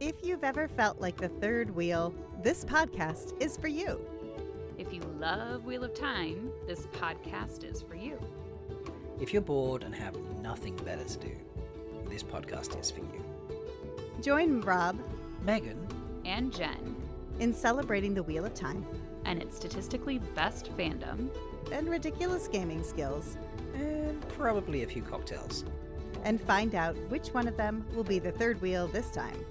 If you've ever felt like the third wheel, this podcast is for you. If you love Wheel of Time, this podcast is for you. If you're bored and have nothing better to do, this podcast is for you. Join Rob, Megan, And Jen, in celebrating the Wheel of Time and its statistically best fandom, and ridiculous gaming skills, and probably a few cocktails. and find out which one of them will be the third wheel this time.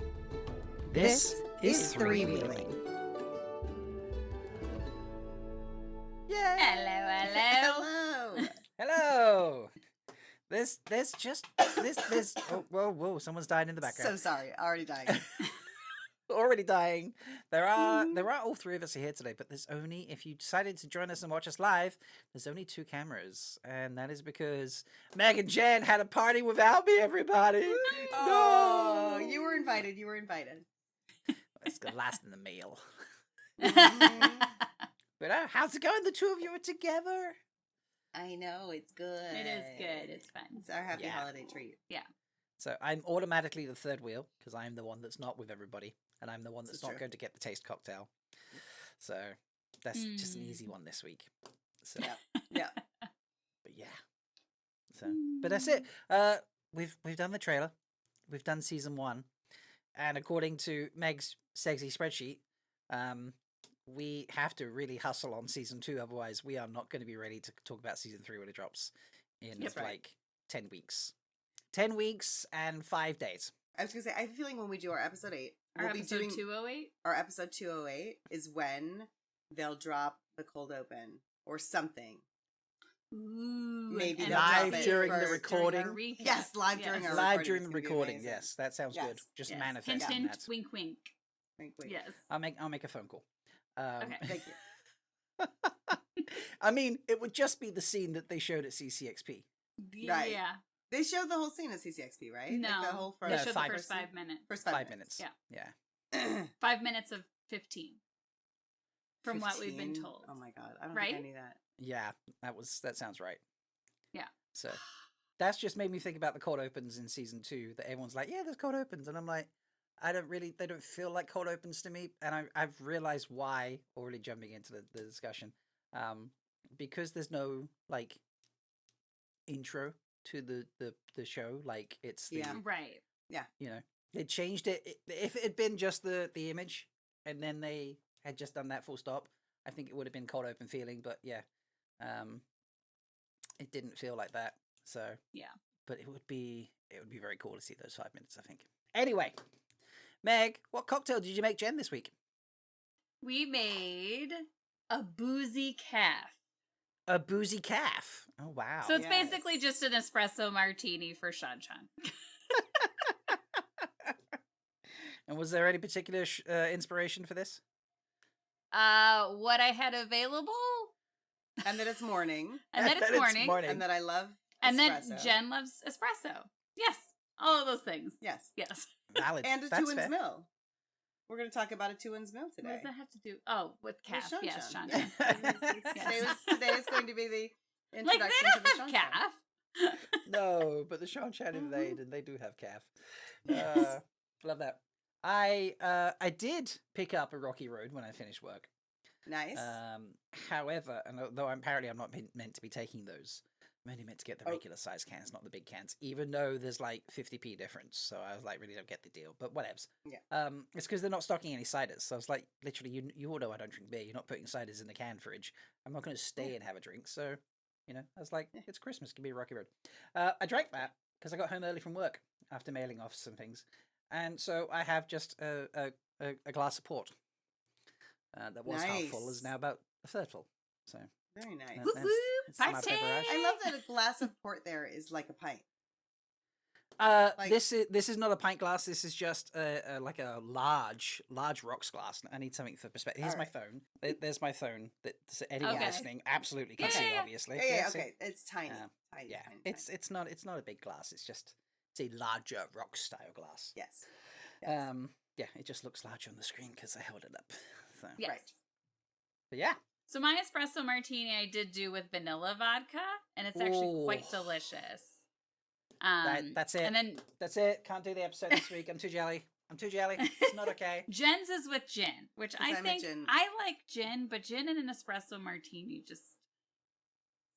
This is three-wheeling. Yay! Hello. Hello. Hello! There's whoa, someone's dying in the background. So sorry, already dying. Already dying. There are all three of us here today, but there's only, if you decided to join us and watch us live, there's only 2 cameras, and that is because Meg and Jen had a party without me, everybody. Oh, No! you were invited. You were invited. It's the last in the meal. But how's it going? The two of you are together. I know, it's good. It is good. It's fun. It's our happy Yeah. holiday treat. So I'm automatically the third wheel because I'm the one that's not with everybody, and I'm the one This that's is not true. going to get the taste cocktail. So that's just an easy one this week. So, Yeah. but yeah. So, but that's it. We've done the trailer. We've done season 1, and according to Meg's sexy spreadsheet, we have to really hustle on season 2. Otherwise, we are not going to be ready to talk about season 3 when it drops in That's right. like 10 weeks. 10 weeks and 5 days. I was gonna say, I have a feeling when we do our episode 8, Our we'll be episode doing 208? our episode 208 is when they'll drop the cold open or something. Ooh, Maybe and they'll drop Live it during the first recording. During our recap. Yes, live during our Live recording. during It's the gonna be recording. amazing. Yes, that sounds Yes. good. Just Yes. manifest Hint, on hint, that. wink, wink. Wink, wink. Yes. I'll make a phone call. Okay. Thank you. I mean, it would just be the scene that they showed at CCXP. Right. Yeah. They showed the whole scene at CCXP, right? No. Like the whole They first, showed the five- first 5 minutes. first 5 minutes. Yeah. Yeah. 5 minutes of 15. From what we've been 15? told. Oh my god, I don't Right? think I knew that. Yeah, that sounds right. Yeah. So that's just made me think about the cold opens in season 2 that everyone's like, yeah, there's cold opens. And I'm like, they don't feel like cold opens to me. And I've realized why, already jumping into the discussion, because there's no like intro to the show. Like it's the, Yeah. Right. you know, they changed it. If it had been just the image and then they had just done that full stop, I think it would have been cold open feeling. But yeah, it didn't feel like that. So Yeah. but it would be very cool to see those 5 minutes, I think. Anyway, Meg, what cocktail did you make Jen this week? We made a Boozy Kaf. A Boozy Kaf. Oh wow. So it's Yes. basically just an espresso martini for Seanchan. And was there any particular inspiration for this? What I had available, And that it's morning, and then it's morning, and that I love and then espresso. Jen loves espresso. Yes, all of those things. Yes. Yes. Valid. And a That's 2-ins fair. mill. We're going to talk about a 2-ins mill What today. does that have to do? Oh, with Calf. Yes, Seanchan. Seanchan. Today is going to be the Like introduction they to the don't have Seanchan. Calf. No, but the Seanchan invade, and they do have calf. Love that. I did pick up a rocky road when I finished work. Nice. However, and although I'm not meant to be taking those, I'm only meant to get the Oh. regular size cans, not the big cans. Even though there's like 50p difference, so I was like, really don't get the deal. But whatevs. Yeah. It's because they're not stocking any ciders. So I was like, literally, you all know I don't drink beer. You're not putting ciders in the can fridge. I'm not going to stay and have a drink. So, I was like, it's Christmas. Give me a rocky road. I drank that because I got home early from work after mailing off some things, and so I have just a glass of port. That was half full, is Nice. now about a third full. So Very nice. that- Whoop, that's- whoop, that's my party! beverage. I love that a glass of port there is like a pint. Like- This is not a pint glass. This is just like a large rocks glass. I need something for perspective. Here's my Alright. phone. There's my phone. That anyone Okay. listening absolutely can Yeah, see. yeah, yeah. Obviously, Yeah, see? okay. It's tiny. Tiny, Yeah, tiny, it's tiny. it's not a big glass. It's a larger rock style glass. Yes. Yes. Yeah, it just looks larger on the screen because I held it up. So, Yes. Right. but yeah, So my espresso martini I did do with vanilla vodka, and it's actually quite Ooh. delicious. that's it. And then That's it. Can't do the episode this week. I'm too jelly. I'm too jelly. It's not okay. Jen's is with gin, which 'Cause I I'm a think gin. I like gin, but gin in an espresso martini just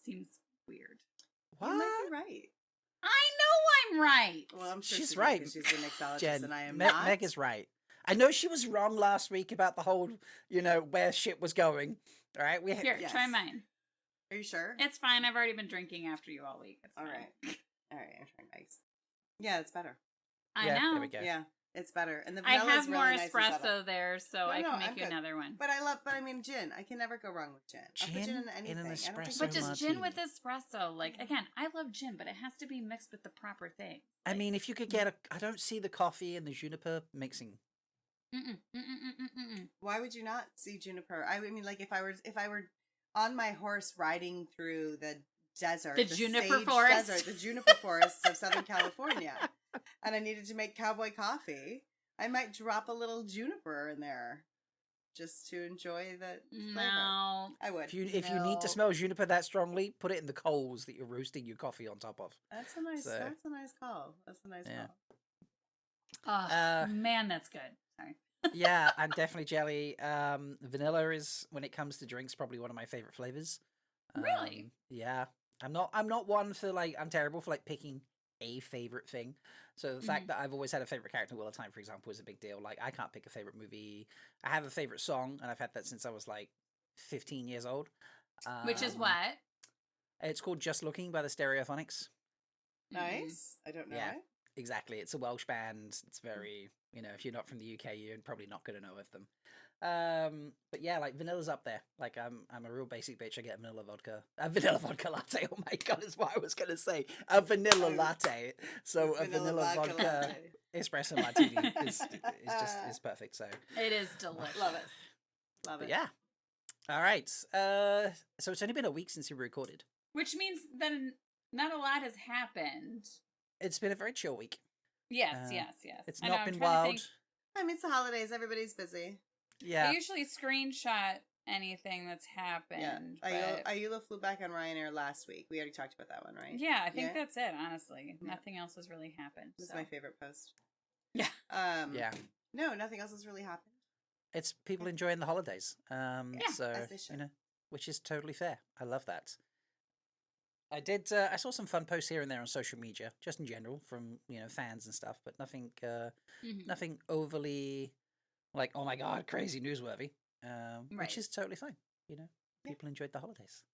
seems weird. You might be right. I know I'm right. Well, I'm sure She's she right. because she's a mixologist Jen, and I am Meg, not. Meg is right. I know she was wrong last week about the whole, where shit was going. All right, Here, Yes. try mine. Are you sure? It's fine. I've already been drinking after you all week. It's All fine. right. All right, I'm trying Meg's. Yeah, it's better. I yeah, know. there we go. Yeah, it's better. And the I vanilla have is really more nice and subtle. espresso there, so I No, can make I'm you good. another one. But I mean gin. I can never go wrong with gin. I'll put gin Gin in in anything. an I don't think espresso But just martini. gin with espresso. Like, again, I love gin, but it has to be mixed with the proper thing. I mean, if you could get I don't see the coffee and the juniper mixing. Why would you not see juniper? I mean, like if I were on my horse riding through the desert, The juniper sage forest? desert, the juniper forests of Southern California, and I needed to make cowboy coffee, I might drop a little juniper in there just to enjoy the flavor. No. I would. If you need to No. smell juniper that strongly, put it in the coals that you're roasting your coffee on top of. That's a nice. So- That's a nice call. That's a nice Yeah. call. Oh, man, that's good. Sorry. Yeah, I'm definitely jelly. Vanilla is, when it comes to drinks, probably one of my favorite flavors. Really? Yeah. I'm not one for I'm terrible for picking a favorite thing. So the fact that I've always had a favorite character in Wheel of Time, for example, is a big deal. Like I can't pick a favorite movie. I have a favorite song, and I've had that since I was 15 years old. Which is what? It's called Just Looking by the Stereophonics. Nice. I don't know. Yeah. it. Exactly. It's a Welsh band. It's very, if you're not from the UK, you're probably not going to know of them. But yeah, vanilla's up there. I'm a real basic bitch. I get a vanilla vodka latte. Oh my god, is what I was going to say. A vanilla latte. So a vanilla vodka latte. espresso martini is perfect. So It is delicious. Love it. Love but it. yeah. All right. So it's only been a week since we recorded. Which means that not a lot has happened. It's been a very chill week. Yes. It's I know, not I'm been trying to wild. think. I mean, it's the holidays. Everybody's busy. Yeah. I usually screenshot anything that's happened. Yeah. but- Ayula flew back on Ryanair last week. We already talked about that one, right? Yeah, I think Yeah? that's it, honestly. Yeah. Nothing else has really happened. This is so. my favorite post. Yeah. Yeah. No, nothing else has really happened. It's people enjoying the holidays. So as they should. which is totally fair. I love that. I saw some fun posts here and there on social media, just in general, from fans and stuff, but nothing Mhm. nothing overly oh my god, crazy newsworthy. Right. Which is totally fine. People enjoyed the holidays.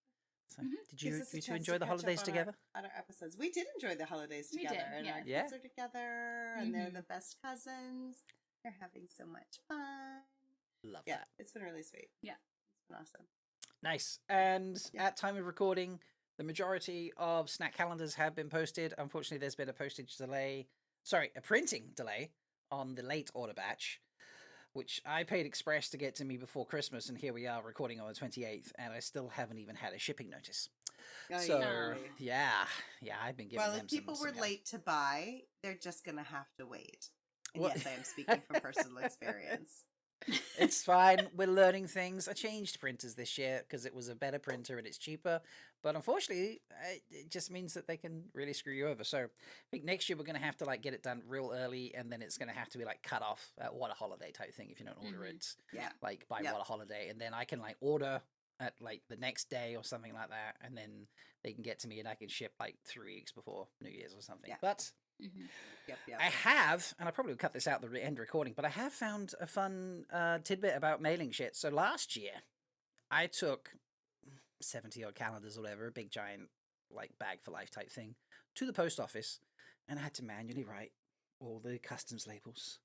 So Mhm. did you Gives us a you two chance to enjoy the catch up holidays on together? On our episodes. We did enjoy the holidays We together. did, And yeah. our Yeah. kids are together, and they're Mhm. the best cousins. They're having so much fun. Love Yeah, that. it's been really sweet. Yeah. It's been awesome. Nice. And Yeah. at time of recording, the majority of snack calendars have been posted. Unfortunately, there's been a printing delay on the late order batch, which I paid express to get to me before Christmas, and here we are recording on the 28th, and I still haven't even had a shipping notice. Oh, So yeah. yeah, I've been giving Well, them if people some were hell. late to buy, they're just going to have to wait. And What- yes, I am speaking from personal experience. It's fine. We're learning things. I changed printers this year because it was a better printer and it's cheaper. But unfortunately, it just means that they can really screw you over. So I think next year we're going to have to get it done real early, and then it's going to have to be cut off at what a holiday type thing if you don't order Mhm. it Yeah. by Yep. what a holiday, and then I can order at the next day or something like that, and then they can get to me and I can ship 3 weeks before New Year's or something. Yeah. But Mhm. Yep. I have, and I probably will cut this out the end recording, but I have found a fun tidbit about mailing shit. So last year, I took 70 odd calendars or whatever, a big giant bag for life type thing, to the post office, and I had to manually write all the customs labels,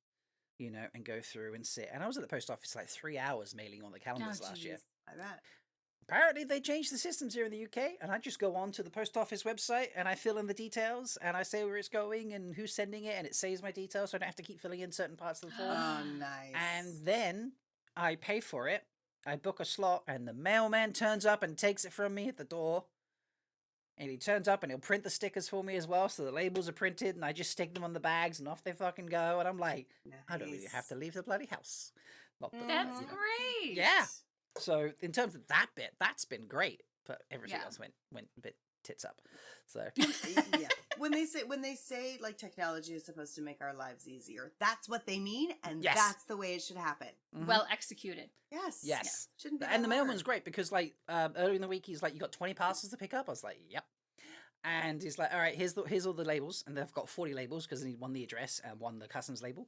and go through and sit. And I was at the post office 3 hours mailing on the calendars Oh, last year. jeez. I bet. Apparently, they changed the systems here in the UK, and I just go on to the post office website and I fill in the details and I say where it's going and who's sending it, and it saves my details, so I don't have to keep filling in certain parts of the form. Oh, nice. And then I pay for it. I book a slot, and the mailman turns up and takes it from me at the door. And he turns up and he'll print the stickers for me as well, so the labels are printed, and I just stick them on the bags and off they fucking go. And I'm like, I don't really have to leave the bloody house. Not that, That's you know. great. Yeah. So in terms of that bit, that's been great. But everything Yeah. else went a bit tits up. So Yeah. When they say like technology is supposed to make our lives easier, that's what they mean, and Yes. that's the way it should happen. Mhm. Well executed. Yes. Yes. Shouldn't be. And the that hard. mailman's great because like earlier in the week he's like, you got 20 parcels to pick up. I was like, yep. And he's like, all right, here's all the labels, and they've got 40 labels because they need one the address and one the customs label.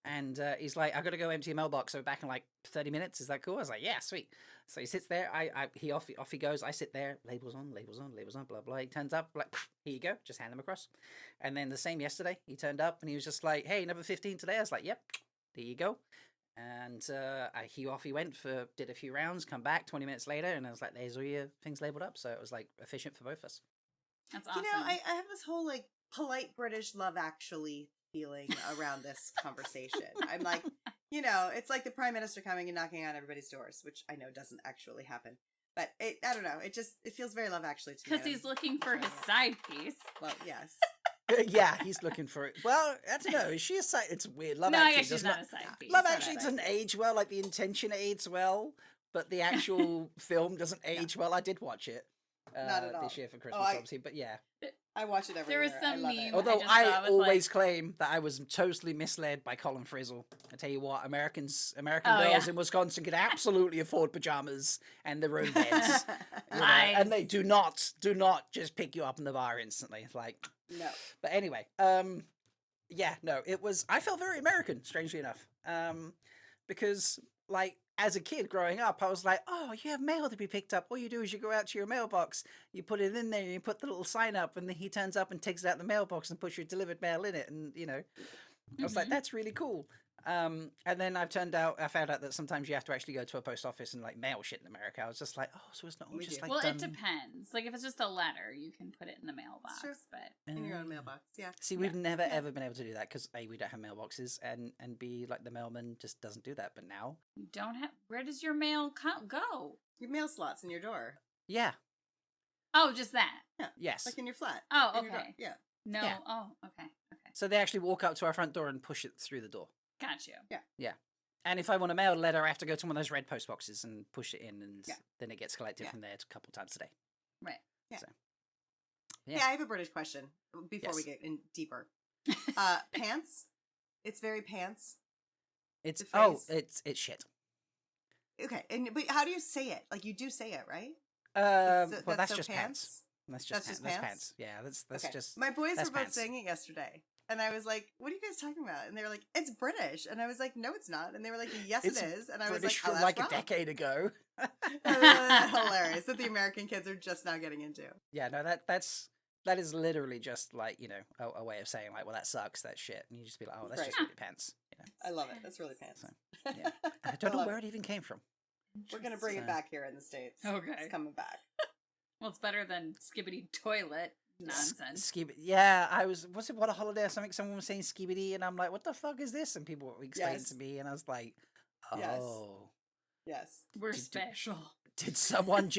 And he's like, I got to go empty a mailbox. So back in like 30 minutes. Is that cool? I was like, yeah, sweet. So he sits there. He off he goes. I sit there. Labels on. Blah blah. He turns up. Like, here you go. Just hand him across. And then the same yesterday. He turned up and he was just like, hey, number 15 today. I was like, yep. There you go. And he went did a few rounds. Come back 20 minutes later, and I was like, there's all your things labeled up. So it was like efficient for both of us. That's awesome. You know, I have this whole like polite British Love Actually feeling around this conversation. I'm like, you know, it's like the Prime Minister coming and knocking on everybody's doors, which I know doesn't actually happen. But I don't know. It feels very Love Actually to me. Because he's looking for his side piece. Well, yes. Yeah, he's looking for it. Well, I don't know. Is she a side? It's weird. Love No, I Actually guess does she's not a side piece. Love It's not a Actually side doesn't piece. age well. Like the intention aids well, but the actual film doesn't age well. I did watch it Not at all. this year for Christmas, I- obviously. But yeah. I watch it every There year. was some I love meme. it. Although just I saw with, always claim that I was totally misled by Colin Frizzle. I tell you what, American Oh, girls yeah. in Wisconsin can absolutely afford pajamas and their own beds. You know, Lies. and they do not just pick you up in the bar instantly. It's like, No. but anyway, yeah, no, it was. I felt very American, strangely enough, because like as a kid growing up, I was like, oh, you have mail to be picked up. All you do is you go out to your mailbox, you put it in there, and you put the little sign up, and then he turns up and takes it out the mailbox and puts your delivered mail in it, and you know, I was like, Mhm. that's really cool. And then I found out that sometimes you have to actually go to a post office and like mail shit in America. I was just like, oh, so it's not all We just do. like Well, it done- depends. Like, if it's just a letter, you can put it in the mailbox. Sure. But In your own mailbox. Yeah. See, we've never Yeah. ever been able to do that because A, we don't have mailboxes, and B, like the mailman just doesn't do that. But now, you don't have. Where does your mail go? Your mail slots in your door. yeah, Oh, just that. yes. Like in your flat. Oh, In your door. okay. Yeah. No. Yeah. Oh, okay. Okay. So they actually walk up to our front door and push it through the door. Got you. And if I want to mail a letter, I have to go to one of those red post boxes and push it in, and Yeah. then it gets collected Yeah. from there a couple times a day. Right. Yeah. Yeah, I have a British question before we Yes. get in deeper. Pants? It's very pants. It's The phrase? it's shit. Okay, but how do you say it? Like you do say it, right? Well, that's so just pants. That's just That's just That's pants? pants. Yeah, that's Okay. just. My boys that's were both pants. saying it yesterday. And I was like, what are you guys talking about? And they were like, it's British. And I was like, no, it's not. And they were like, yes, It's it is. And I British was like, from oh, like that's a wrong. decade ago. Hilarious that the American kids are just now getting into. Yeah, no, that is literally just like, you know, a way of saying like, well, that sucks, that's shit, and you just be like, oh, that's Right. just really pants. You know, I love it. That's really pants. So, yeah. I don't know love where it even came from. We're going to bring it So- back here in the States. Okay. It's coming back. Well, it's better than skibbity toilet nonsense. Yeah, was it What a Holiday or something? Someone was saying skibidi, and I'm like, what the fuck is this? And people explained Yes. to me, and I was like, oh. Yes. Yes. We're Did- special. Did someone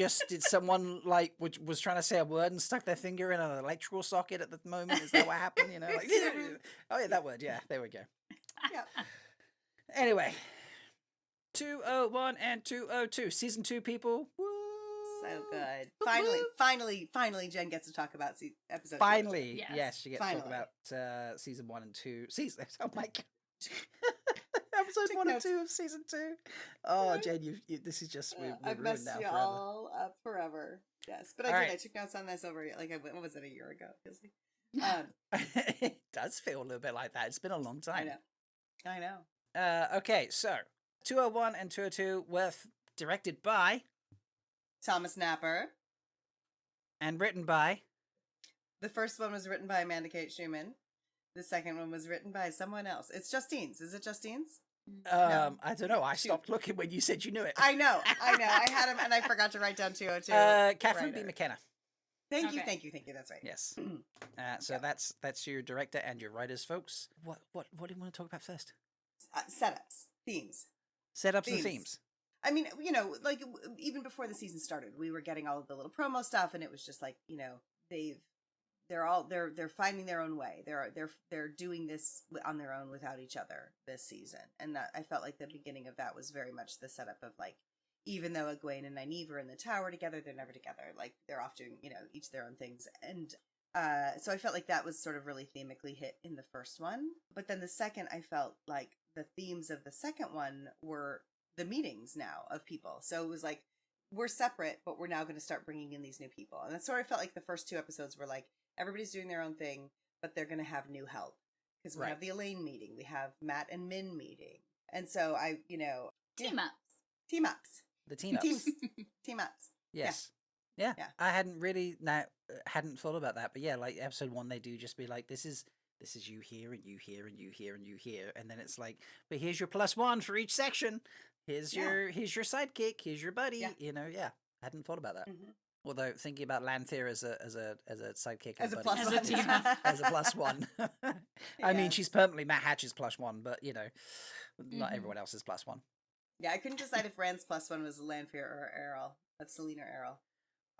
like was trying to say a word and stuck their finger in an electrical socket at the moment? Is that what happened? You know, like, oh yeah, that word. Yeah, there we go. Yeah. Anyway, 201 and 202, season 2, people. Woo! So good. Woo! Finally, Jen gets to talk about episode. Finally, Yes. yes, you get to talk Finally. about season 1 and 2. Oh my god. Episode Take 1 and notes. 2 of season 2. Oh, Right. Jen, you this is just we're I've ruined messed now you forever. all up forever. Yes, but All I right. took notes on this over like what was it, a year ago? It feels like. It does feel a little bit like that. It's been a long I time. know. I know. Okay, so 201 and 202 were directed by Thomas Napper. and written by. The first one was written by Amanda Kate Schumann. The second one was written by someone else. It's Justine's. Is it Justine's? I don't know. I Shoot. stopped looking when you said you knew it. I know. I had him, and I forgot to write down 202. Catherine B. writer. McKenna. Thank you. Okay. That's right. Yes. So Yeah. that's your director and your writers, folks. What do you want to talk about first? Setups, themes. Setups and Themes. themes. I mean, you know, like even before the season started, we were getting all of the little promo stuff, and it was just like, you know, they're finding their own way. They're doing this on their own without each other this season, and that I felt like the beginning of that was very much the setup of like even though Egwene and Nynaeve are in the tower together, they're never together. Like, they're off doing, each their own things. And so I felt like that was sort of really themically hit in the first one. But then the second, I felt like the themes of the second one were the meetings now of people. So it was like, we're separate, but we're now going to start bringing in these new people. And that's sort of felt like the first 2 episodes were like, everybody's doing their own thing, but they're going to have new help. Because we have the Elaine meeting, we have Matt and Min meeting. And so team ups. Team ups. The team ups. Team ups. Yes. Yeah. I hadn't thought about that, but yeah, like episode 1, they do just be like, this is you here and you here and you here and you here, and then it's like, but here's your +1 for each section. Here's your sidekick. Here's your buddy. I hadn't thought about that. Mm-hmm. Although thinking about Lanthir as a sidekick, as a buddy, +1, as a +1. I mean, she's permanently Matt Hatch's +1, but not everyone else's +1. Yeah, I couldn't decide if Rand's +1 was Lanfear or Errol, of Selene or Errol.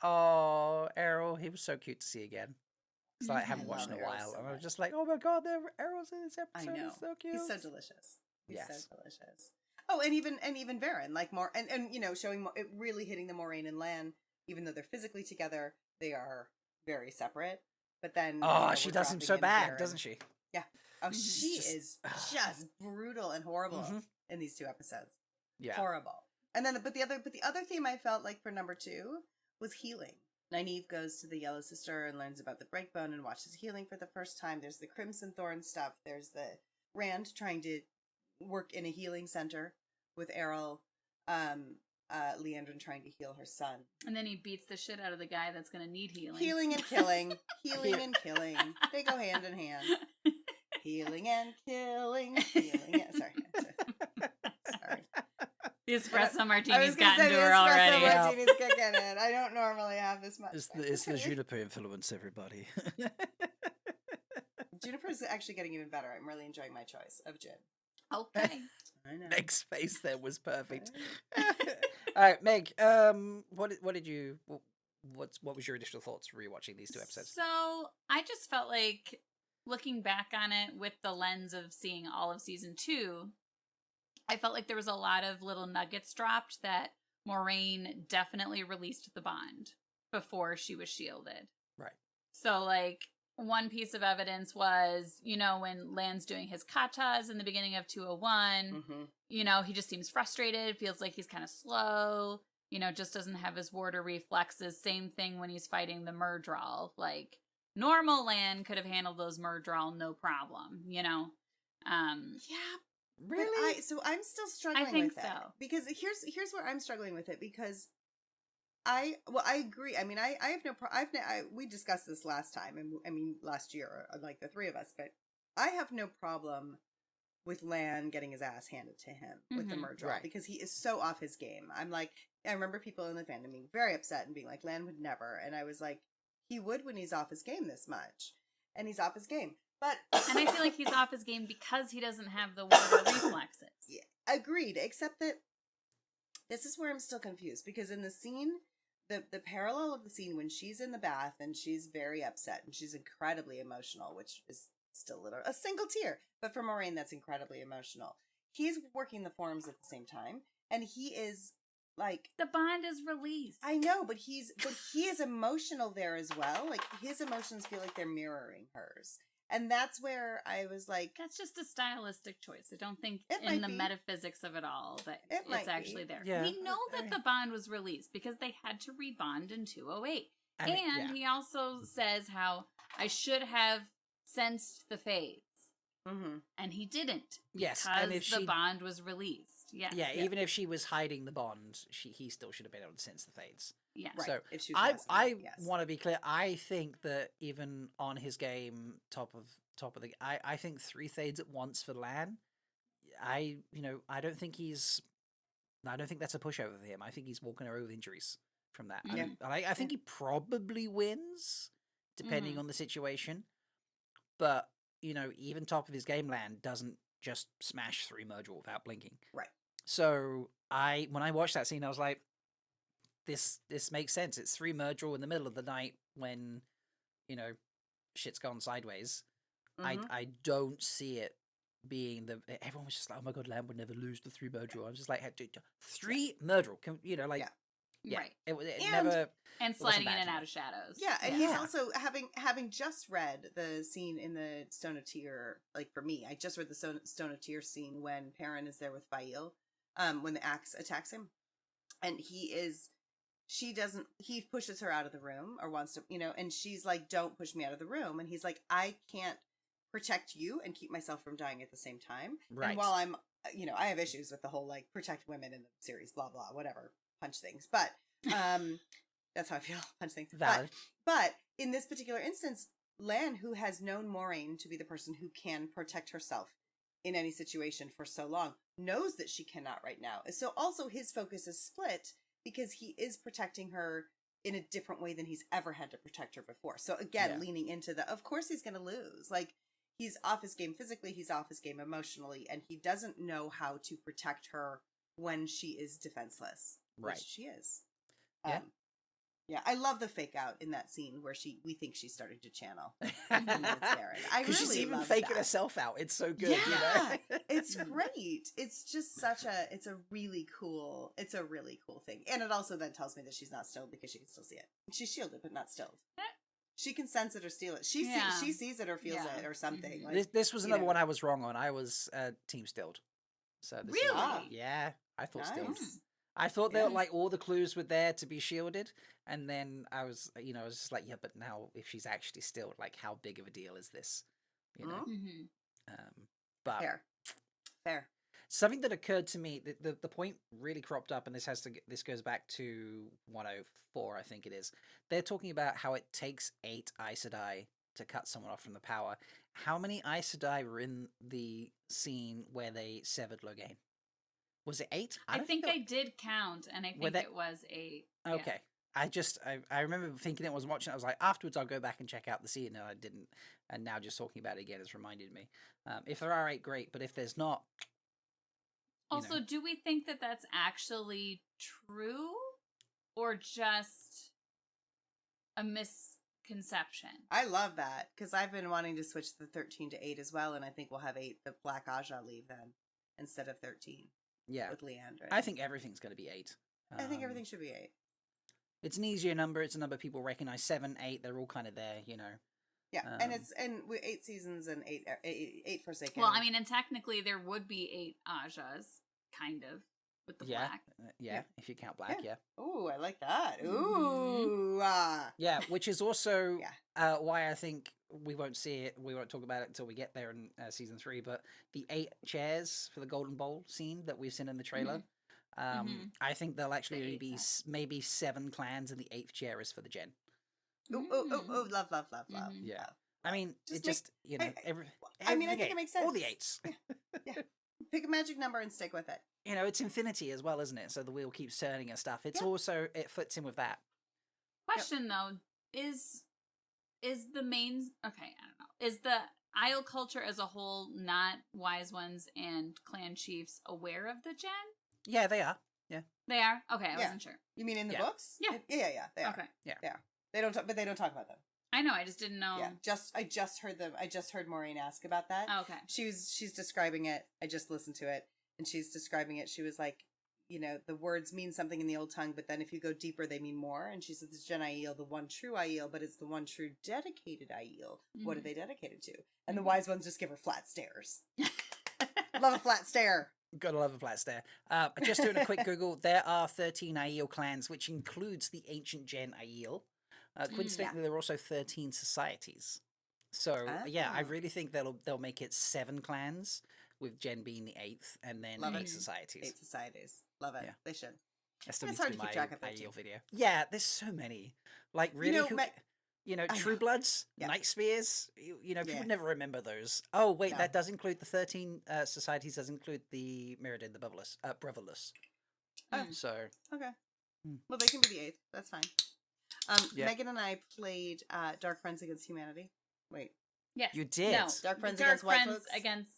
Oh, Errol, he was so cute to see again. It's like I haven't I watched in a love Errol while, so and I was much. just like, oh my god, Errol's in this episode. I know. He's so cute. He's so delicious. He's Yes. so delicious. Oh, and even Varen, like more, and showing more, it really hitting the Moraine and Lan, even though they're physically together, they are very separate. But then, she we're does him dropping so in bad, Varen. doesn't she? Yeah. Oh, she just- is just brutal and horrible in these 2 episodes. Yeah. Horrible. And then, but the other theme I felt like for number 2 was healing. Nynaeve goes to the Yellow Sister and learns about the Breakbone and watches healing for the first time. There's the Crimson Thorn stuff. There's the Rand trying to work in a healing center with Errol, Leandrin trying to heal her son. And then he beats the shit out of the guy that's going to need healing. Healing and killing. Healing and killing. They go hand in hand. Healing and killing. Healing and... Sorry. The espresso I martini's was going to gotten say to the her espresso already. martini's kicking in. I don't normally have this much. It's the Juniper influence, everybody. Juniper's actually getting even better. I'm really enjoying my choice of gin. Okay. I know. Meg's face there was perfect. All right, Meg. What was your initial thoughts rewatching these 2 episodes? So I just felt like, looking back on it with the lens of seeing all of season 2, I felt like there was a lot of little nuggets dropped that Moraine definitely released the bond before she was shielded. Right. So, like, one piece of evidence was, when Lan's doing his katas in the beginning of 201, he just seems frustrated, feels like he's kind of slow, just doesn't have his warder reflexes. Same thing when he's fighting the Murdral. Like, normal Lan could have handled those Murdral no problem, Yeah. Really? So I'm still struggling I think with it. so. Because here's where I'm struggling with it, because I agree. I mean, I have no we discussed this last time, and I mean last year, like the 3 of us, but I have no problem with Lan getting his ass handed to him with the Murdral, Right. because he is so off his game. I remember people in the fandom being very upset and being like, Lan would never, and I was like, he would when he's off his game this much, and he's off his game. But and I feel like he's off his game because he doesn't have the warder reflexes. Yeah, agreed, except that this is where I'm still confused, because in the scene, the parallel of the scene when she's in the bath and she's very upset and she's incredibly emotional, which is still a single tear, but for Moraine that's incredibly emotional. He's working the forms at the same time, and he is like, the bond is released. I know, but he is emotional there as well. Like, his emotions feel like they're mirroring hers. And that's where I was like... That's just a stylistic choice. I don't think It in might the be. metaphysics of it all that It might it's actually be. there. Yeah. We know that the bond was released because they had to rebond in 208. And he also says how I should have sensed the fades. Mm-hmm. And he didn't. Yes, Because and if the she... bond was released. Yes. Yeah, even if she was hiding the bond, he still should have been able to sense the fades. Yeah. Right. So If she was messing I with it, yes. want to be clear. I think that even on his game, top of the, I think 3 fades at once for Lan. I don't think that's a pushover for him. I think he's walking away with injuries from that. Yeah. I think he probably wins, depending on the situation. But even top of his game, Lan doesn't just smash 3 Murdral without blinking. Right. So when I watched that scene, I was like, this makes sense. It's 3 Murdral in the middle of the night when, shit's gone sideways. Mm-hmm. I don't see it being everyone was just like, oh my god, Lamb would never lose the 3 murder. I was just like, dude, 3 murder, like, Right. it And- never. And It wasn't sliding in bad and to out me. of shadows. Yeah, and Yeah. he's also having just read the scene in the Stone of Tyr. Like for me, I just read the Stone of Tyr scene when Perrin is there with Fail, when the axe attacks him, and he pushes her out of the room or wants to, and she's like, "Don't push me out of the room," and he's like, "I can't protect you and keep myself from dying at the same time." Right. And while I'm, I have issues with the whole like protect women in the series, blah blah, whatever, punch things, but that's how I feel. Punch things. Valid. But in this particular instance, Lan, who has known Moraine to be the person who can protect herself in any situation for so long, knows that she cannot right now. So also his focus is split because he is protecting her in a different way than he's ever had to protect her before. So again, leaning into of course he's going to lose. Like, he's off his game physically, he's off his game emotionally, and he doesn't know how to protect her when she is defenseless. Right. Which she is. Yeah. Yeah, I love the fake out in that scene where we think she's starting to channel. Because she's even love faking that. herself out. It's so good. Yeah, You know? it's great. It's just it's a really cool thing. And it also then tells me that she's not stilled because she can still see it. She's shielded, but not stilled. She can sense it or steal it. She sees it or feels it or something. Mm-hmm. Like, This was another one I was wrong on. I was team stilled. So this Really? Yeah, I thought Nice. stilled. I thought that like all the clues were there to be shielded, and then I was just like, yeah, but now if she's actually stilled, like, how big of a deal is this? You know. Mm-hmm. But fair. something that occurred to me, the point really cropped up, and this goes back to 104, I think it is. They're talking about how it takes 8 Aes Sedai to cut someone off from the power. How many Aes Sedai were in the scene where they severed Loghain? Was it 8? I think I did count, and I think it was 8. Okay. Yeah. I remember thinking it, was watching it, I was like, afterwards I'll go back and check out the scene, and I didn't. And now just talking about it again has reminded me. If there are 8, great, but if there's not... Also, do we think that that's actually true, or just a misconception? I love that, because I've been wanting to switch the 13 to 8 as well, and I think we'll have 8, the Black Aja leave then, instead of 13. Yeah. With Leandrin. I think everything's going to be 8. I think everything should be 8. It's an easier number. It's a number people recognize. 7, 8, they're all kind of there, Yeah, and with 8 seasons and 8 Forsaken. Well, I mean, and technically there would be 8 Ajas, kind of, with the black. Yeah, if you count black, yeah. Ooh, I like that. Ooh. Yeah, which is also why I think we won't see it. We won't talk about it until we get there in season 3. But the 8 chairs for the Golden Bowl scene that we've seen in the trailer, I think there'll actually only be maybe 7 clans, and the 8th chair is for the Gen. Ooh, love. Yeah. I mean, I think it makes sense. All the 8s. Yeah. Pick a magic number and stick with it. It's infinity as well, isn't it? So the wheel keeps turning and stuff. It's also, it fits in with that. Question though, is the main, I don't know, is the Isle culture as a whole, not Wise Ones and clan chiefs, aware of the Gen? Yeah, they are. Yeah. They are? Okay, I wasn't sure. You mean in the books? Yeah. Yeah, they are. Okay. Yeah. They are. They don't talk, but they don't talk about them. I know, I just didn't know. Yeah, I just heard them. I just heard Maureen ask about that. Oh, okay. She's describing it. I just listened to it, and she's describing it. She was like, the words mean something in the old tongue, but then if you go deeper, they mean more. And she said, "This Gen Aiel, the one true Aiel, but it's the one true dedicated Aiel. What are they dedicated to?" And the Wise Ones just give her flat stares. Love a flat stare. Gotta love a flat stare. Just doing a quick Google, there are 13 Aiel clans, which includes the ancient Gen Aiel. Coincidentally, there are also 13 societies. So I really think they'll make it 7 clans, with Gen being the 8th, and then 8 societies. 8 societies. Love it. Yeah. They should. That still It's needs hard to to be keep my track of 13. Aiel video. Yeah, there's so many. Like, really, True Bloods, Night Spears. People would never remember those. Oh wait, that does include the 13 societies. Does include the Mirrodin, the Brotherless. So okay. Well, they can be the 8th. That's fine. Megan and I played Dark Friends Against Humanity. Wait. Yes. You did. No. Dark Friends Dark Against White Friends Folks. against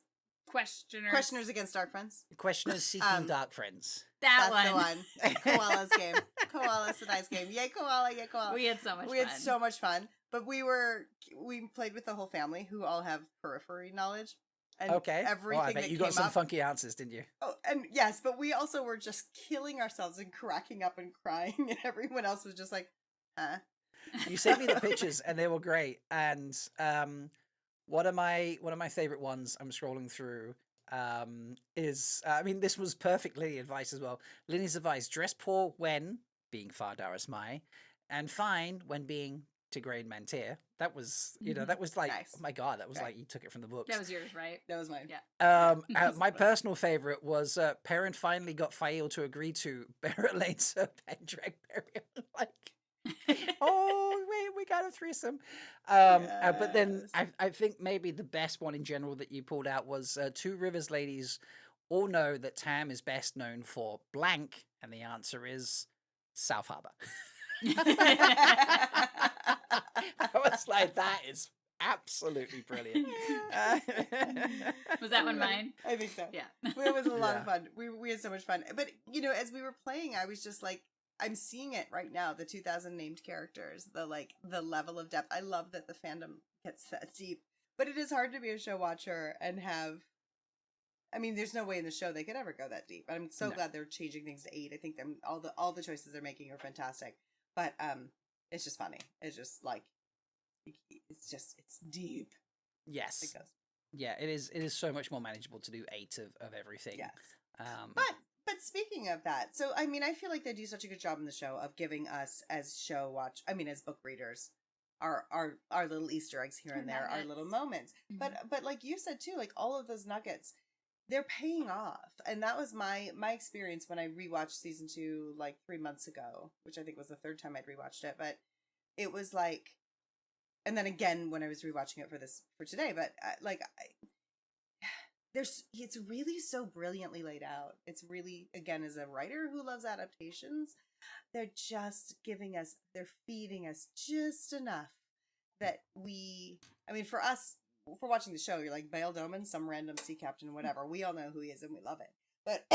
Questioners. Questioners Against Dark Friends. Questioners Seeking Dark Friends. That's the one. Koala's game. Koala's a nice game. Yay, Koala, yay, Koala. We had so much fun. We had so much fun. But we played with the whole family who all have periphery knowledge. And Okay. everything I bet that you came got some up. funky answers, didn't you? Oh, and yes, but we also were just killing ourselves and cracking up and crying, and everyone else was just like, huh? You sent me the pictures, and they were great. And one of my favorite ones I'm scrolling through is I mean, this was perfectly advice as well. Linny's advice: dress poor when being Fardaris Mai, and fine when being Tigraine Mantir. That was, that was like, Nice. oh my god, that was Okay. like you took it from the books. That was yours, right? That was mine. Yeah. My personal favorite was Perrin finally got Fail to agree to Barrett Lane's Pendrag burial. Like, oh wait, we got a threesome. But then Yes. I think maybe the best one in general that you pulled out was Two Rivers ladies all know that Tam is best known for blank, and the answer is South Harbour. I was like, that is absolutely brilliant. Was that one mine? I think so. Yeah. It was a lot Yeah. of fun. We had so much fun. But, as we were playing, I was just like, I'm seeing it right now, the 2000 named characters, the level of depth. I love that the fandom gets that deep. But it is hard to be a show watcher and have, I mean, there's no way in the show they could ever go that deep. I'm so No. glad they're changing things to 8. I think all the choices they're making are fantastic. But it's just funny. It's just like, it's deep. Yes. It goes. Yeah, it is so much more manageable to do 8 of everything. Yes. But But speaking of that, so I mean, I feel like they do such a good job in the show of giving us as book readers, our little Easter eggs here and there, our little moments. Mm-hmm. But like you said too, like all of those nuggets, they're paying off, and that was my experience when I rewatched season 2 like 3 months ago, which I think was the third time I'd rewatched it. But it was like, and then again when I was rewatching it for today. But it's really so brilliantly laid out. It's really, again, as a writer who loves adaptations, they're just they're feeding us just enough that for us, for watching the show, you're like, Bail Doman, some random sea captain, whatever. We all know who he is and we love it. But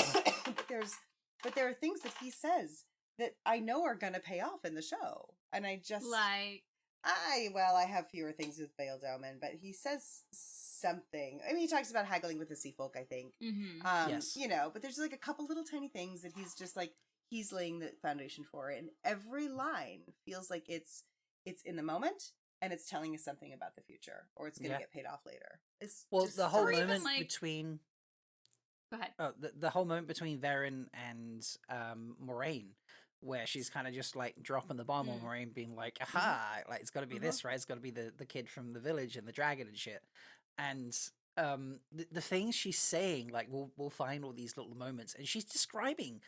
but there are things that he says that I know are gonna pay off in the show. And I just I have fewer things with Bail Doman, but he says something. I mean, he talks about haggling with the sea folk, I think. Mm-hmm. Yes. But there's like a couple little tiny things that he's just like, he's laying the foundation for, and every line feels like it's in the moment, and it's telling us something about the future, or it's going to get paid off later. It's the whole even, moment like- between. Go ahead. Oh, the whole moment between Varen and Moraine, where she's kind of just like dropping the bomb on Moraine, being like, aha, like it's got to be this, right? It's got to be the kid from the village and the dragon and shit. And the things she's saying, like, we'll find all these little moments, and she's describing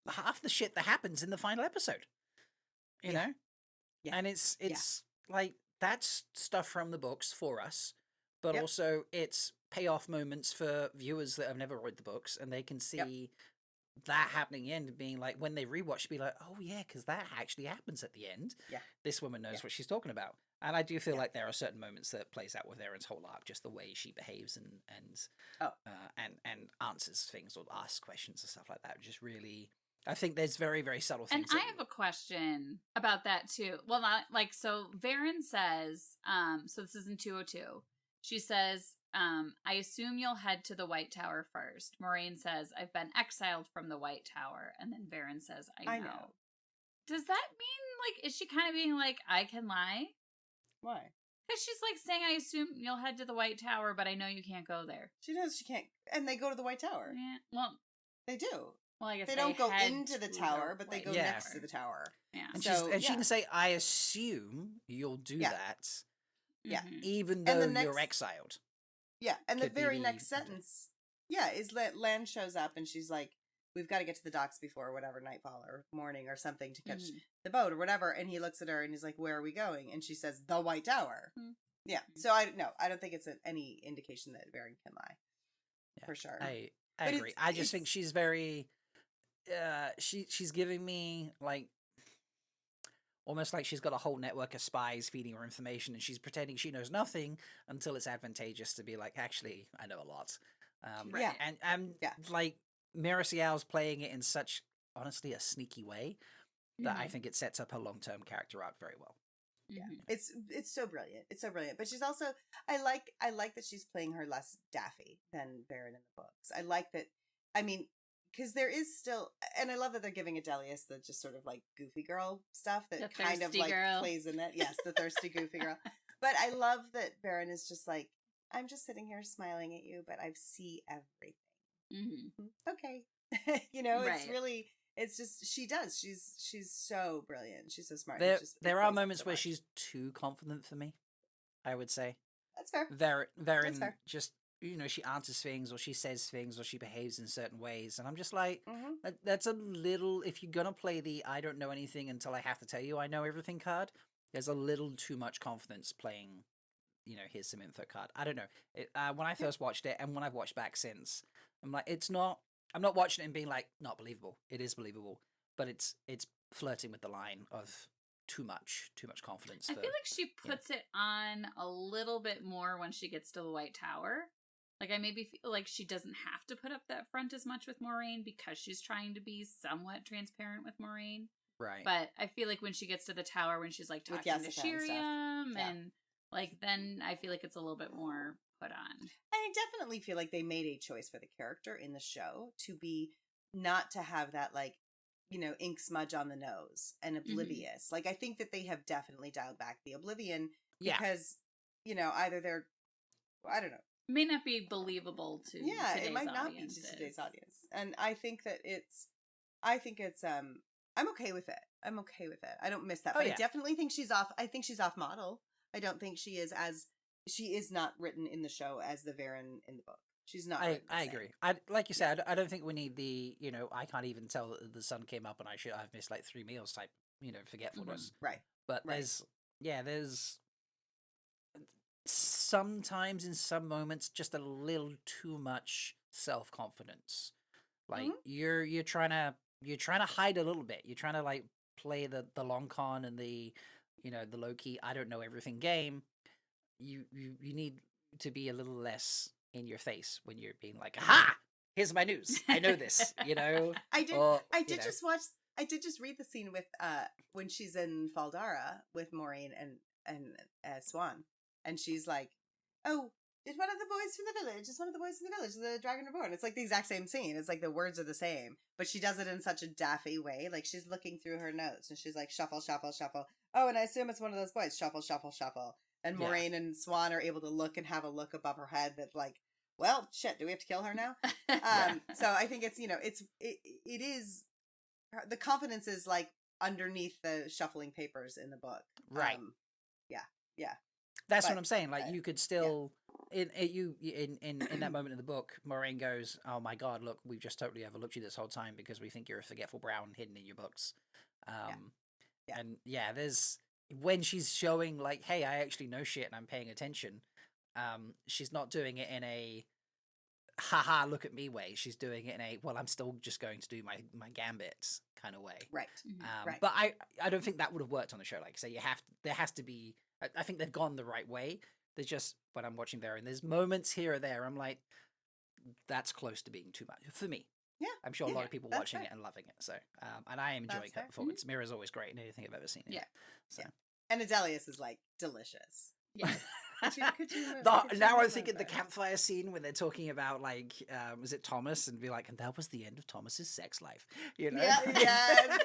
half the shit that happens in the final episode, you know? Yeah. And it's like, that's stuff from the books for us, but also it's payoff moments for viewers that have never read the books, and they can see that happening in the end, being like, when they rewatch, be like, oh yeah, because that actually happens at the end. Yeah, this woman knows what she's talking about. And I do feel like there are certain moments that plays out with Erin's whole arc, just the way she behaves and answers things or asks questions and stuff like that. Just really, I think there's very, very subtle things. And I have a question about that too. Well, not like, so Varen says, so this is in 202. She says, I assume you'll head to the White Tower first. Moraine says, I've been exiled from the White Tower. And then Varen says, I know. Does that mean, like, is she kind of being like, I can lie? Why? Because she's like saying, I assume you'll head to the White Tower, but I know you can't go there. She knows she can't. And they go to the White Tower. Yeah, well, they do. Well, I guess they don't go into the tower, but they go next to the tower. Yeah. And, so, she can say, I assume you'll do that. Yeah. Even though you're exiled. Yeah, and the very next sentence, is Lan shows up and she's like, we've got to get to the docks before whatever, nightfall or morning or something to catch the boat or whatever. And he looks at her and he's like, where are we going? And she says, the White Tower. Yeah. So I don't think it's any indication that Varen can lie. Yeah, for sure. I agree. I just think she's very, she's giving me like, almost like she's got a whole network of spies feeding her information, and she's pretending she knows nothing until it's advantageous to be like, actually, I know a lot. And like, Mira Cial's playing it in such, honestly, a sneaky way that I think it sets up her long-term character arc very well. Yeah. Mhm. It's so brilliant. It's so brilliant. But she's also I like that she's playing her less daffy than Baron in the books. I like that. I mean, because there is still, and I love that they're giving Adelius the just sort of like goofy girl stuff that The kind of thirsty like girl. plays in it. Yes, the thirsty goofy girl. But I love that Baron is just like, I'm just sitting here smiling at you, but I see everything. Okay. It's Right. really, it's just, she's so brilliant. She's so smart. There are moments where she's too confident for me, I would say. That's fair. Very That's fair. just, she answers things or she says things or she behaves in certain ways. And I'm just like, Mm-hmm. that's a little, if you're going to play the I don't know anything until I have to tell you I know everything card, there's a little too much confidence playing, here's some info card. I don't know. When I first watched it and when I've watched back since, I'm like, I'm not watching it and being like, not believable. It is believable, but it's flirting with the line of too much confidence. I feel like she puts it on a little bit more when she gets to the White Tower. Like, I maybe feel like she doesn't have to put up that front as much with Moraine because she's trying to be somewhat transparent with Moraine. Right. But I feel like when she gets to the tower, when she's like talking to Shiriam and like, then I feel like it's a little bit more put on. I definitely feel like they made a choice for the character in the show to be not to have that like, ink smudge on the nose and oblivious. Like I think that they have definitely dialed back the oblivion because, either they're, I don't know. May not be believable to today's it might not be to today's audience. And I think it's I'm okay with it. I don't miss that. But I definitely think she's off. I think she's off model. I don't think she is not written in the show as the Varen in the book. She's not. I agree. Like you said, I don't think we need the, I can't even tell that the sun came up and I've missed like 3 meals type, forgetfulness. Right. But there's sometimes in some moments just a little too much self-confidence. Like you're trying to hide a little bit. You're trying to like play the long con and the the low key I don't know everything game. You need to be a little less in your face when you're being like, aha, here's my news. I know this, I did just read the scene with when she's in Faldara with Maureen and Swan, and she's like, oh, is one of the boys from the village the Dragon Reborn? It's like the exact same scene. It's like the words are the same, but she does it in such a daffy way. Like she's looking through her notes and she's like, shuffle, shuffle, shuffle. Oh, and I assume it's one of those boys. Shuffle, shuffle, shuffle. And Moraine and Swan are able to look and have a look above her head that's like, well, shit, do we have to kill her now? So I think it's, it is, the confidence is like underneath the shuffling papers in the book. Right. Yeah. That's what I'm saying. Like you could still, in that moment in the book, Moraine goes, oh my God, look, we've just totally overlooked you this whole time because we think you're a forgetful brown hidden in your books. And there's, when she's showing like, hey, I actually know shit and I'm paying attention, she's not doing it in a haha look at me way. She's doing it in a, well, I'm still just going to do my gambits kind of way. Right. Right. But I don't think that would have worked on the show. Like I say, there has to be, I think they've gone the right way. There's just, when I'm watching there, and there's moments here or there, I'm like, that's close to being too much for me. Yeah. I'm sure a lot of people watching it and loving it. So, and I am enjoying her performance. Mira's always great in anything I've ever seen. So. And Adelius is like delicious. Yeah. Now I'm thinking the campfire scene when they're talking about like, was it Thomas, and be like, and that was the end of Thomas's sex life, Yeah, yes.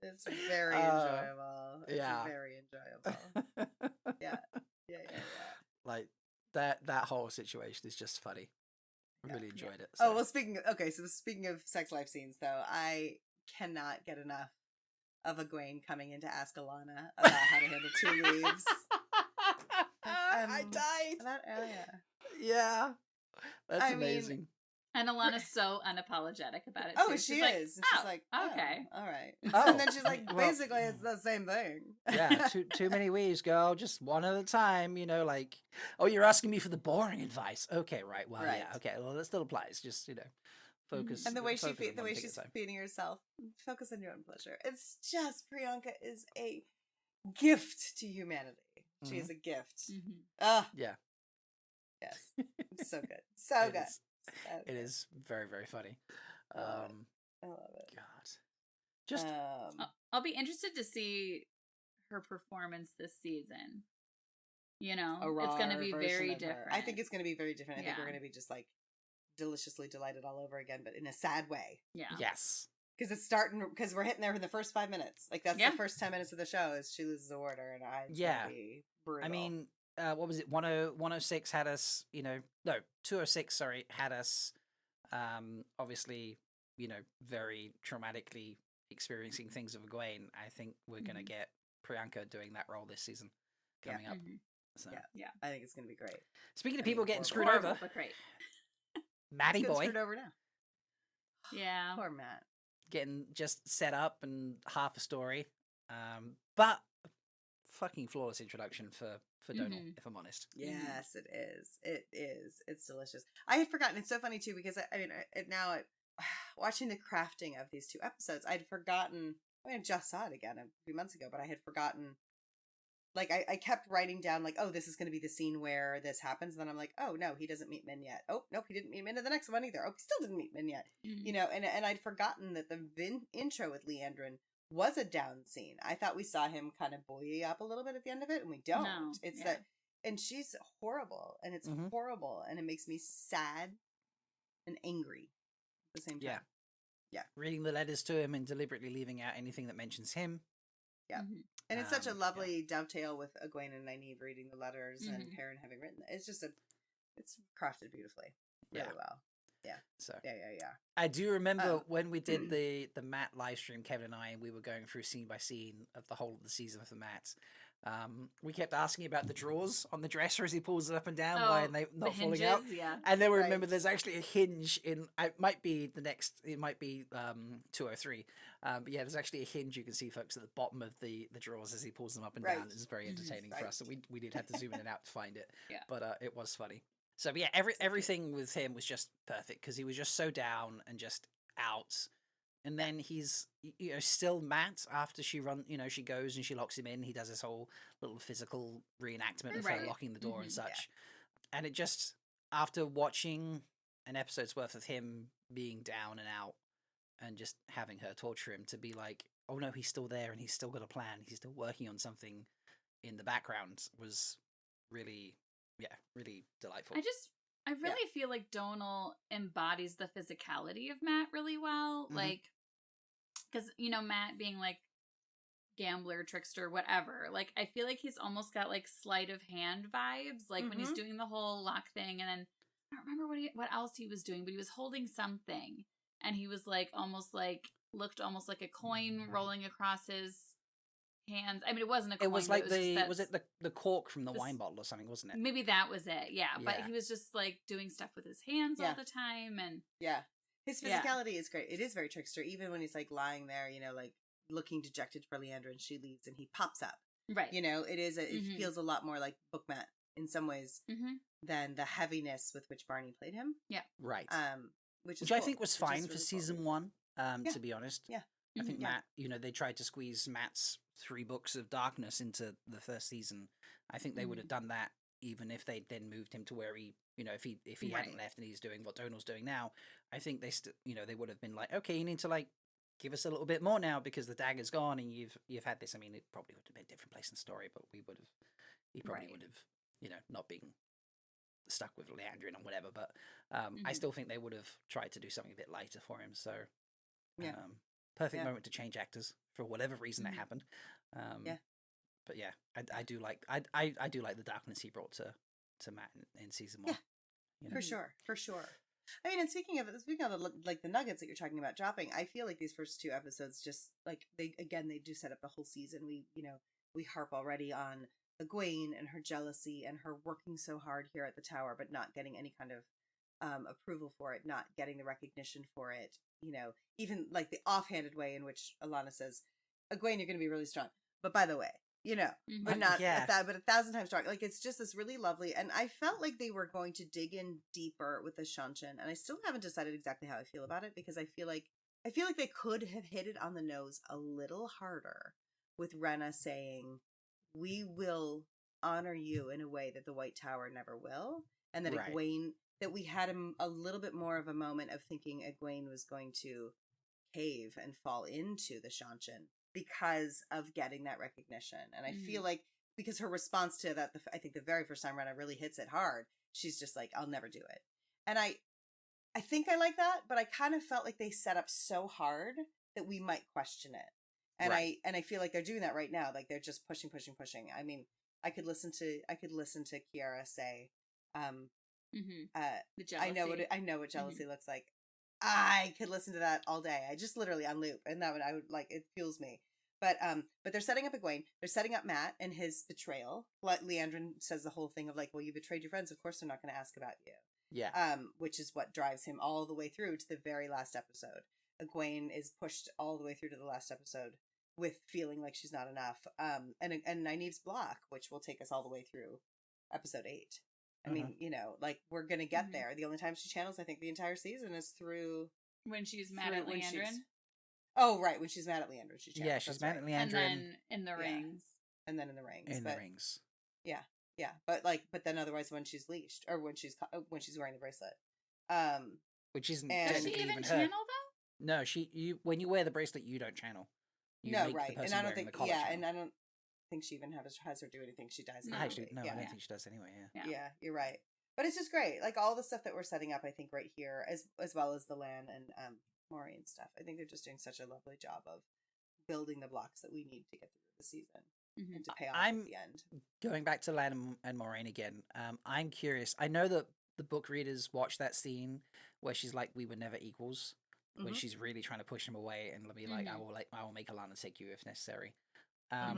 It's very enjoyable. It's very enjoyable. Yeah. Like that whole situation is just funny. I really enjoyed it. So. Oh well, speaking of sex life scenes, though, I cannot get enough of Egwene coming in to ask Alana about how to handle 2 leaves. I died. Yeah, that's amazing. And Alana's so unapologetic about it. Oh, she is. Like, she's like, okay, all right. And then she's like, basically, it's the same thing. Yeah, too many weaves, girl. Just one at a time. Like, oh, you're asking me for the boring advice. Okay, right. Well, yeah. Okay, well, that still applies. Just focus. And the way she's feeding herself, focus on your own pleasure. It's just, Priyanka is a gift to humanity. She is a gift. Yeah. Yes. So good. So good. It is very, very funny. I love it. God. Just I'll be interested to see her performance this season. You know, it's going to be very different. I think it's going to be very different. I think we're Yeah. going to be just like deliciously delighted all over again, but in a sad way. Yeah. yes. Because it's starting, because we're hitting there in the first 5 minutes. Like, that's the first 10 minutes of the show is she loses a water, and it's going to be brutal. I mean, what was it? 106 had us, 206, sorry, had us, obviously, very traumatically experiencing things with Egwene. I think we're going to get Priyanka doing that role this season coming up. So yeah, I think it's going to be great. Speaking of people getting screwed horrible, over, but great. Matty boy. Screwed over now. Yeah. Poor Matt. Getting just set up and half a story. But fucking flawless introduction for Donal, if I'm honest. Yes, it is. It is. It's delicious. I had forgotten. It's so funny too because watching the crafting of these 2 episodes, I'd forgotten. I just saw it again a few months ago, but I had forgotten. Like I kept writing down like, oh, this is going to be the scene where this happens. And then I'm like, oh no, he doesn't meet Min yet. Oh nope, he didn't meet Min in the next one either. Oh, he still didn't meet Min yet. And I'd forgotten that the intro with Leandrin was a down scene. I thought we saw him kind of buoy up a little bit at the end of it, and we don't. No. It's that, and she's horrible, and it's horrible, and it makes me sad and angry at the same time. Yeah. Reading the letters to him and deliberately leaving out anything that mentions him. Yeah. And it's such a lovely dovetail with Egwene and Nynaeve reading the letters and Perrin having written it. It's just it's crafted beautifully. Really well. Yeah. So yeah. I do remember when we did the Matt live stream, Kevin and I, and we were going through scene by scene of the whole of the season of the Matt. We kept asking about the drawers on the dresser as he pulls it up and down, why are they not falling out? Yeah. And then we remember there's actually a hinge in. It might be 203. But yeah, there's actually a hinge you can see, folks, at the bottom of the drawers as he pulls them up and down. It's very entertaining for us. So we did have to zoom in and out to find it. But it was funny. So but yeah, everything with him was just perfect because he was just so down and just out. And then he's still Matt after she she goes and she locks him in. He does this whole little physical reenactment of her locking the door and such. Yeah. And it just, after watching an episode's worth of him being down and out and just having her torture him, to be like, oh no, he's still there and he's still got a plan. He's still working on something in the background was really, really delightful. I really feel like Donal embodies the physicality of Matt really well. Like, because, Matt being like gambler, trickster, whatever, like, I feel like he's almost got like sleight of hand vibes, like when he's doing the whole lock thing. And then I don't remember what else he was doing, but he was holding something and he was like, looked almost like a coin rolling across his hands. I mean, it wasn't a coin. It was like was it the cork from the wine bottle or something, wasn't it? Maybe that was it. Yeah. But he was just like doing stuff with his hands all the time. And his physicality is great. It is very trickster. Even when he's like lying there, like looking dejected for Leandra and she leaves and he pops up. Right. It is, it feels a lot more like Bookmat in some ways than the heaviness with which Barney played him. Yeah. Right. Which I think was fine for season 1, to be honest. Yeah. I think Matt, they tried to squeeze Matt's 3 books of darkness into the first season. I think they would have done that even if they'd then moved him to where he, if he hadn't left and he's doing what Donal's doing now. I think they they would have been like, okay, you need to like give us a little bit more now because the dagger's gone and you've had this. I mean, it probably would have been a different place in the story, but he probably would have, not being stuck with Leandrin or whatever. But I still think they would have tried to do something a bit lighter for him. So perfect moment to change actors for whatever reason that happened. But yeah, I do like the darkness he brought to Matt in season 1. For sure. I mean, and speaking of the nuggets that you're talking about dropping, I feel like these first 2 episodes just like they do set up the whole season. We harp already on Egwene and her jealousy and her working so hard here at the tower, but not getting any kind of approval for it, not getting the recognition for it. Even like the offhanded way in which Alana says, "Egwene, you're going to be really strong." But by the way, but not but 1,000 times strong. Like it's just this really lovely, and I felt like they were going to dig in deeper with the Seanchan, and I still haven't decided exactly how I feel about it because I feel like they could have hit it on the nose a little harder with Rena saying, "We will honor you in a way that the White Tower never will," and that Egwene, that we had a little bit more of a moment of thinking Egwene was going to cave and fall into the Seanchan because of getting that recognition. And I feel like because her response to that, I think the very first time around, it really hits it hard. She's just like, I'll never do it. And I think I like that, but I kind of felt like they set up so hard that we might question it. And I feel like they're doing that right now. Like they're just pushing. I mean, I could listen to Kiara say, the jealousy. I know what jealousy looks like. I could listen to that all day. I just literally on loop, and that would, I would like, it fuels me. But they're setting up Egwene. They're setting up Matt and his betrayal. Leandrin says the whole thing of like, well, you betrayed your friends. Of course, they're not going to ask about you. Yeah. Which is what drives him all the way through to the very last episode. Egwene is pushed all the way through to the last episode with feeling like she's not enough. And Nynaeve's block, which will take us all the way through episode 8. I mean, you know, like we're gonna get there. The only time she channels, I think, the entire season is through when she's mad at Leandrin. Oh, right, when she's mad at Leandrin, she channels. Yeah, she's mad at Leandrin, and then in the rings, and then in the rings, the rings. Yeah, but then otherwise when she's leashed or when she's wearing the bracelet, which isn't does she even channel though? No, when you wear the bracelet, you don't channel. You make the person and I don't wearing think the collar channel. and I don't think she even has her do anything. She dies. No, actually, no, I don't think she does anyway. Yeah, you're right. But it's just great, like all the stuff that we're setting up. I think right here, as well as the Lan and Maureen stuff. I think they're just doing such a lovely job of building the blocks that we need to get through the season and to pay off at the end. Going back to Lan and Maureen again, I'm curious. I know that the book readers watch that scene where she's like, "We were never equals," when she's really trying to push him away and be like, "I will make Alana take you if necessary." I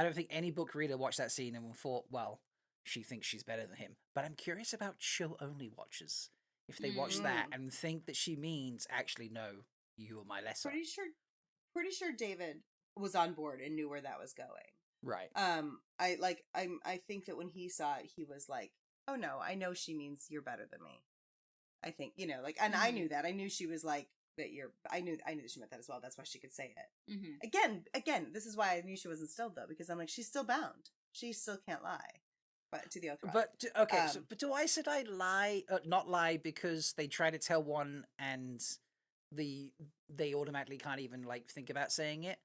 don't think any book reader watched that scene and thought, well, she thinks she's better than him. But I'm curious about show only watchers. If they watch that and think that she means, actually, no, you are my lesser. Pretty sure David was on board and knew where that was going. Right. I think that when he saw it, he was like, oh no, I know she means you're better than me. I think, you know, like, and I knew that. I knew she was like, I knew that she meant that as well. That's why she could say it. Again, this is why I knew she wasn't stilled though, because I'm like, she's still bound. She still can't lie. But to the oath. But but do I said I lie? Not lie because they try to tell one and they automatically can't even like think about saying it,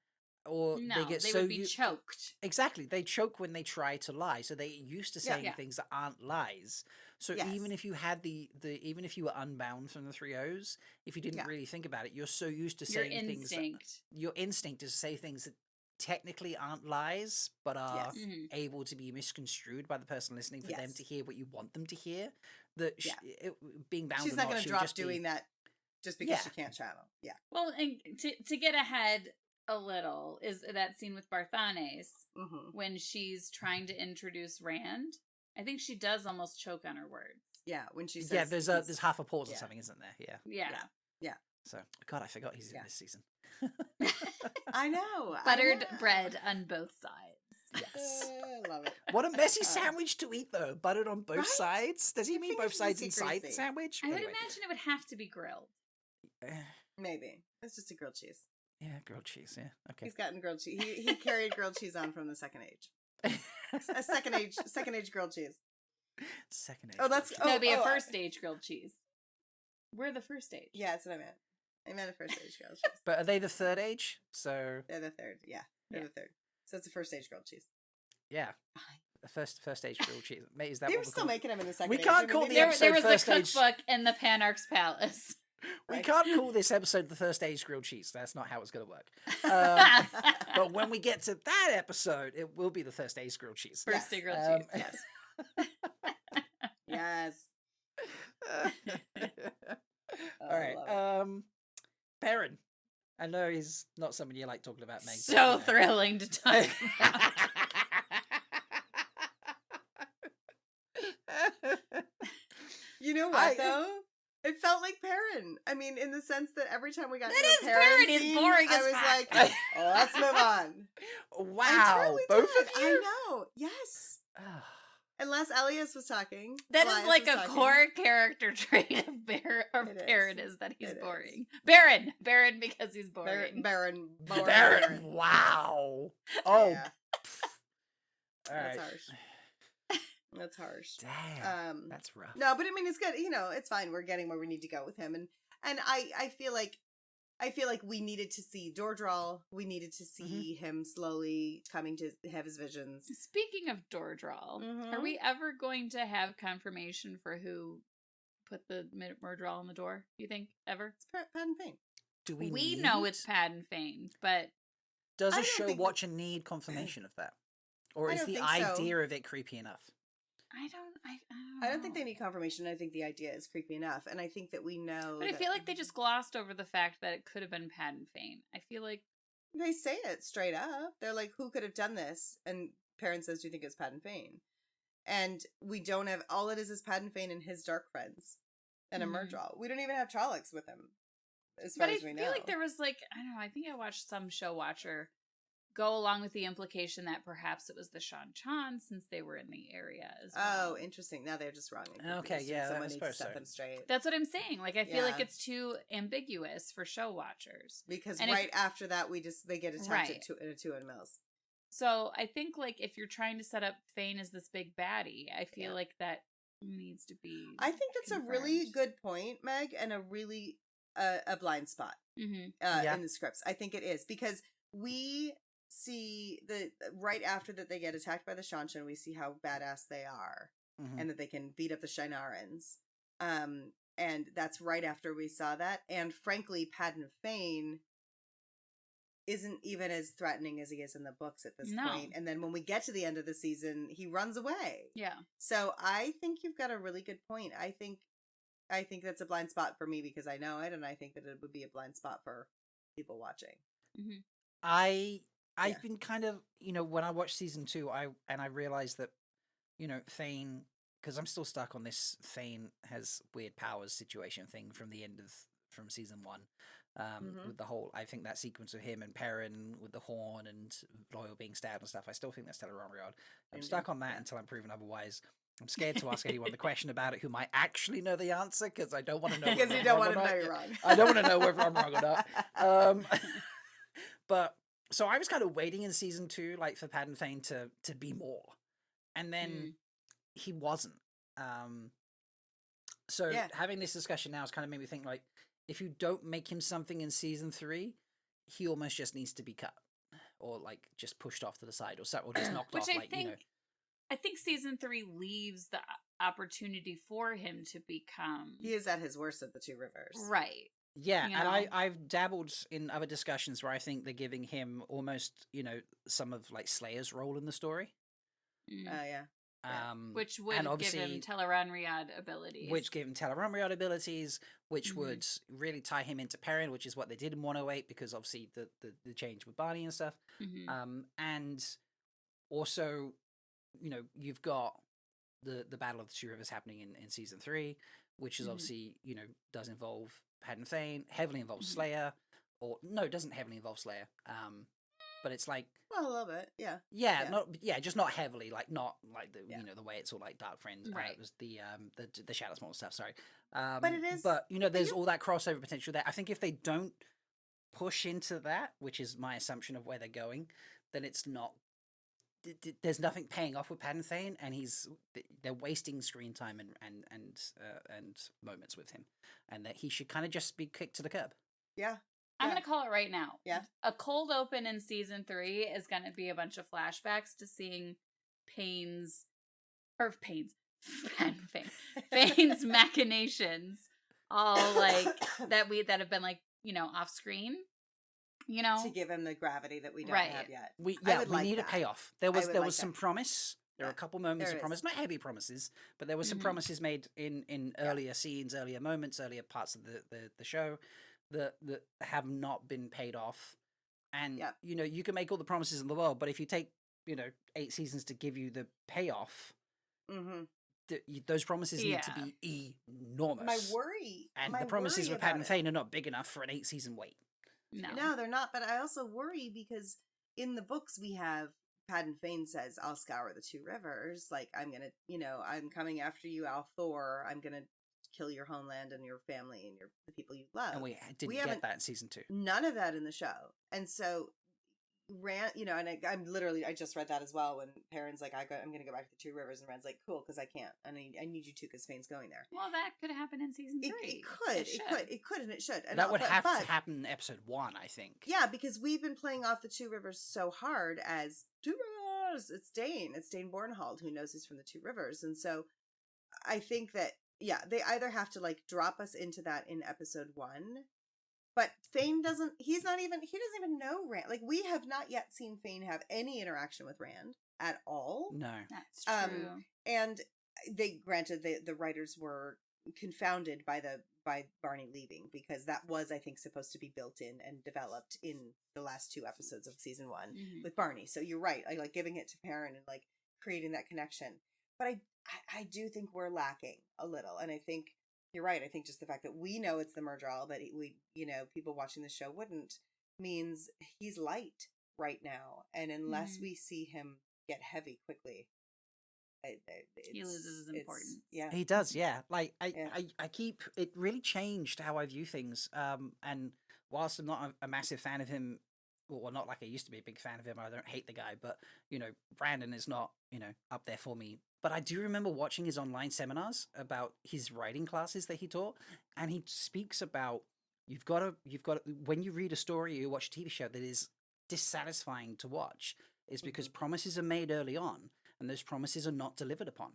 or no, they would be choked. Exactly, they choke when they try to lie, so they're used to saying things that aren't lies. So even if you had even if you were unbound from the 3 O's, if you didn't really think about it, you're so used to saying things. Your instinct is to say things that technically aren't lies, but are able to be misconstrued by the person listening for them to hear what you want them to hear. That being bound, she's not going to drop doing that just because she can't channel. Yeah. Well, and to get ahead a little is that scene with Barthanes when she's trying to introduce Rand. I think she does almost choke on her words. Yeah, when she says there's half a pause or something, isn't there? Yeah. So God, I forgot he's in this season. I know. Buttered bread on both sides. Yes. I love it. What a messy sandwich to eat, though. Buttered on both sides. Does he mean both sides inside the sandwich? I would imagine it would have to be grilled. Maybe. It's just a grilled cheese. Yeah, grilled cheese. Yeah. Okay. He's gotten grilled cheese. He carried grilled cheese on from the second age. A second age grilled cheese. Second age. Oh, that's that'd be a first stage grilled cheese. We're the first stage. Yeah, that's what I meant. I meant a first stage grilled cheese. But are they the third age? So they're the third. Yeah, they're the third. So it's a first stage grilled cheese. Yeah. The first stage grilled cheese. Mate, is that they what were still making them in the second? We age. can't call the there episode was first a cookbook in the Panarch's palace. We can't call this episode the first stage grilled cheese. That's not how it's going to work. But when we get to that episode, it will be the first stage grilled cheese. First stage grilled cheese. Yes. All right. Perrin. I know he's not someone you like talking about, Meg. So thrilling to talk about. You know what, though? It felt like Perrin. I mean, in the sense that every time we got to a Perrin, scene, he's boring I was like, oh, let's move on. Wow. Both of you? I know. Yes. Unless Elias was talking. That Elias is like a core character trait of Perrin is that he's boring. Baron because he's boring. Baron. Wow. Oh. Yeah. All right. That's harsh. That's harsh. Damn. That's rough. No, but I mean, it's good. You know, it's fine. We're getting where we need to go with him, and I feel like I feel like we needed to see Dordral. We needed to see him slowly coming to have his visions. Speaking of Dordral, are we ever going to have confirmation for who put the Murdral on the door? You think ever? It's Padan Fain. Do we know it's Padan Fain, but does I a don't show think watcher need confirmation of that, or I is don't the think so. idea of it creepy enough? I don't think they need confirmation. I think the idea is creepy enough, and I think that we know. But I feel like they just glossed over the fact that it could have been Padan Fain. I feel like they say it straight up. They're like, "Who could have done this?" And Perrin says, "Do you think it's Padan Fain?" And we don't have all it is Padan Fain and his dark friends, and a Murdral. We don't even have Trollocs with him, as far as we know. But I feel like there was like I don't know. I think I watched some show watcher go along with the implication that perhaps it was the Seanchan since they were in the area as well. Oh, interesting. Now they're just wrong. Okay, yeah, someone I needs to suppose set so. them straight. That's what I'm saying. Like I feel like Yeah. it's too ambiguous for show watchers. Because And right after that, they get attacked Right. at two in Mills. So I think like if you're trying to set up Fain as this big baddie, I feel Yeah. like that needs to be. I think that's a really confirmed. good point, Meg, and a really a blind spot Mm-hmm. in the scripts. I think it is because we see the right after that they get attacked by the Seanchan, we see how badass they are and that they can beat up the Shinarans. And that's right after we saw that. And frankly, Padan Fain isn't even as threatening as he is in the books at this point. And then when we get to the end of the season, he runs away. Yeah. So I think you've got a really good point. I think that's a blind spot for me because I know it, and I think that it would be a blind spot for people watching. Mm-hmm. I've been kind of, when I watched season 2, I realized that, Thane, because I'm still stuck on this Thane has weird powers situation thing from the end from season 1. With the whole, I think that sequence of him and Perrin with the horn and Loyal being stabbed and stuff, I still think that's Telleromriod. I'm stuck on that until I'm proven otherwise. I'm scared to ask anyone the question about it who might actually know the answer because I don't want to know. Because you don't want to know you're wrong. I don't want to know whether I'm wrong or not. But so I was kind of waiting in season 2, like for Padan Fain to be more, and then he wasn't. So having this discussion now has kind of made me think like, if you don't make him something in season 3, he almost just needs to be cut or like just pushed off to the side or just knocked off. I think season 3 leaves the opportunity for him to become. He is at his worst at the Two Rivers, right? Yeah, and I've dabbled in other discussions where I think they're giving him almost, some of like Slayer's role in the story. Yeah. Which would give him Telleromriod abilities. Which gave him Telleromriod abilities, which would really tie him into Perrin, which is what they did in 108 because obviously the change with Barney and stuff. And also, you've got the Battle of the Two Rivers happening in season 3, which is obviously, does involve Padan Fain, heavily involves Slayer, or no, it doesn't heavily involve Slayer. But it's like a little bit, just not heavily, like not like the the way it's all like Dark Friends, right? It was the Shadow Small stuff. Sorry, but it is. But there's all that crossover potential there. I think if they don't push into that, which is my assumption of where they're going, then it's not. There's nothing paying off with Padan Fain, and they're wasting screen time and moments with him, and that he should kind of just be kicked to the curb. Yeah. I'm going to call it right now. Yeah. A cold open in season 3 is going to be a bunch of flashbacks to seeing Fain's machinations all like that have been like, off screen, to give him the gravity that we don't have yet. We need a payoff. There was some promise. There were a couple moments of promise, not heavy promises, but there were some promises made in earlier scenes, earlier moments, earlier parts of the show that have not been paid off. And you can make all the promises in the world, but if you take 8 seasons to give you the payoff, those promises need to be enormous. My worry, and the promises with Padan Fain are not big enough for an 8-season wait. No, they're not. But I also worry because in the books we have Padan Fain says, "I'll scour the Two Rivers. Like I'm gonna, I'm coming after you, Althor. I'm gonna kill your homeland and your family and the people you love." And we didn't get that in season 2. None of that in the show. And so Rand, you know, and I just read that as well when Perrin's like, I'm going to go back to the Two Rivers, and Rand's like, cool, because I can't, and I need you to, because Fane's going there. Well, that could happen in season 3. It could, and it should. And that would have to happen in episode 1, I think. Yeah, because we've been playing off the Two Rivers so hard as Two Rivers. It's Dane Bornhold who knows he's from the Two Rivers, and so I think that they either have to like drop us into that in episode 1. But Fain doesn't even know Rand. Like, we have not yet seen Fain have any interaction with Rand at all. No. That's true. And the writers were confounded by Barney leaving, because that was, I think, supposed to be built in and developed in the last 2 episodes of season 1 with Barney. So you're right. I like giving it to Perrin and like creating that connection. But I do think we're lacking a little. And I think you're right. I think just the fact that we know it's the Murdral, but people watching the show wouldn't, means he's light right now. And unless we see him get heavy quickly, he loses his importance. Yeah, he does. Yeah, like I keep, it really changed how I view things. And whilst I'm not a massive fan of him, well, not like I used to be a big fan of him. I don't hate the guy, but Brandon is not up there for me. But I do remember watching his online seminars about his writing classes that he taught, and he speaks about you've got to when you read a story or you watch a TV show that is dissatisfying to watch, is because promises are made early on and those promises are not delivered upon.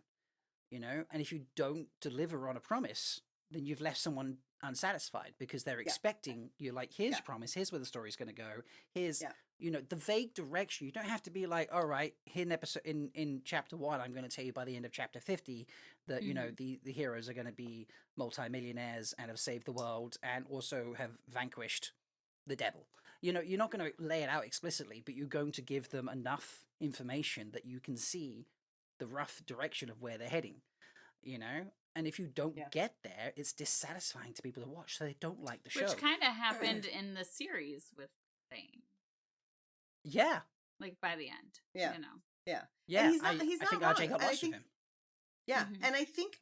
And if you don't deliver on a promise, then you've left someone unsatisfied, because they're expecting you, like, here's promise, here's where the story's going to go, here's the vague direction. You don't have to be like, all right, here in chapter 1, I'm going to tell you by the end of chapter 50 that the heroes are going to be multimillionaires and have saved the world and also have vanquished the devil. You're not going to lay it out explicitly, but you're going to give them enough information that you can see the rough direction of where they're heading. And if you don't get there, it's dissatisfying to people to watch, so they don't like the show. Which kind of happened in the series with Fain. Yeah. Like, by the end. Yeah. Yeah. Yeah. And he's not I think wrong. RJ got lost with him. Yeah. And I think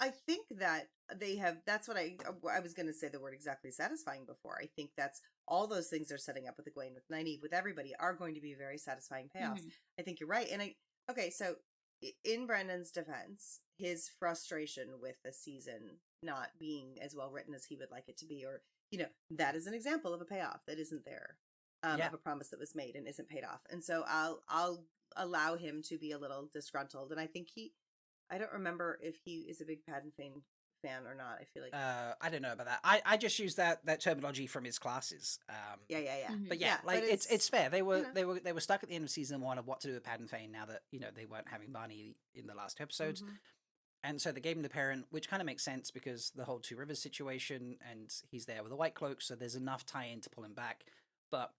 that they have, that's what I was going to say the word exactly satisfying before. I think that's all those things they're setting up with Egwene, with Nynaeve, with everybody, are going to be very satisfying payoffs. I think you're right. And so in Brandon's defense, his frustration with the season not being as well written as he would like it to be, or that is an example of a payoff that isn't there, of a promise that was made and isn't paid off. And so I'll allow him to be a little disgruntled. And I think I don't remember if he is a big Padan Fain fan or not. I feel like I don't know about that. I just use that terminology from his classes. But but it's fair. They were stuck at the end of season 1 of what to do with Padan Fain now that they weren't having Barney in the last 2 episodes. And so they gave him the parent, which kind of makes sense because the whole Two Rivers situation, and he's there with a white cloak, so there's enough tie-in to pull him back. But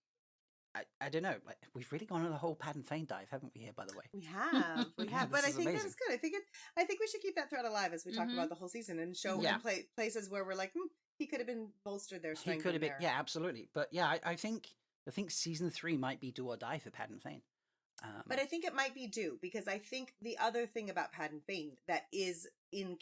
I don't know. Like, we've really gone on a whole Padan Fain dive, haven't we? Here, by the way, we have. But I think amazing. that's good. I think we should keep that thread alive as we talk about the whole season and show places where we're like, he could have been bolstered there. He could have been, yeah, absolutely. But yeah, I think season 3 might be do or die for Padan Fain. But I think it might be due, because I think the other thing about Padan Fain that is in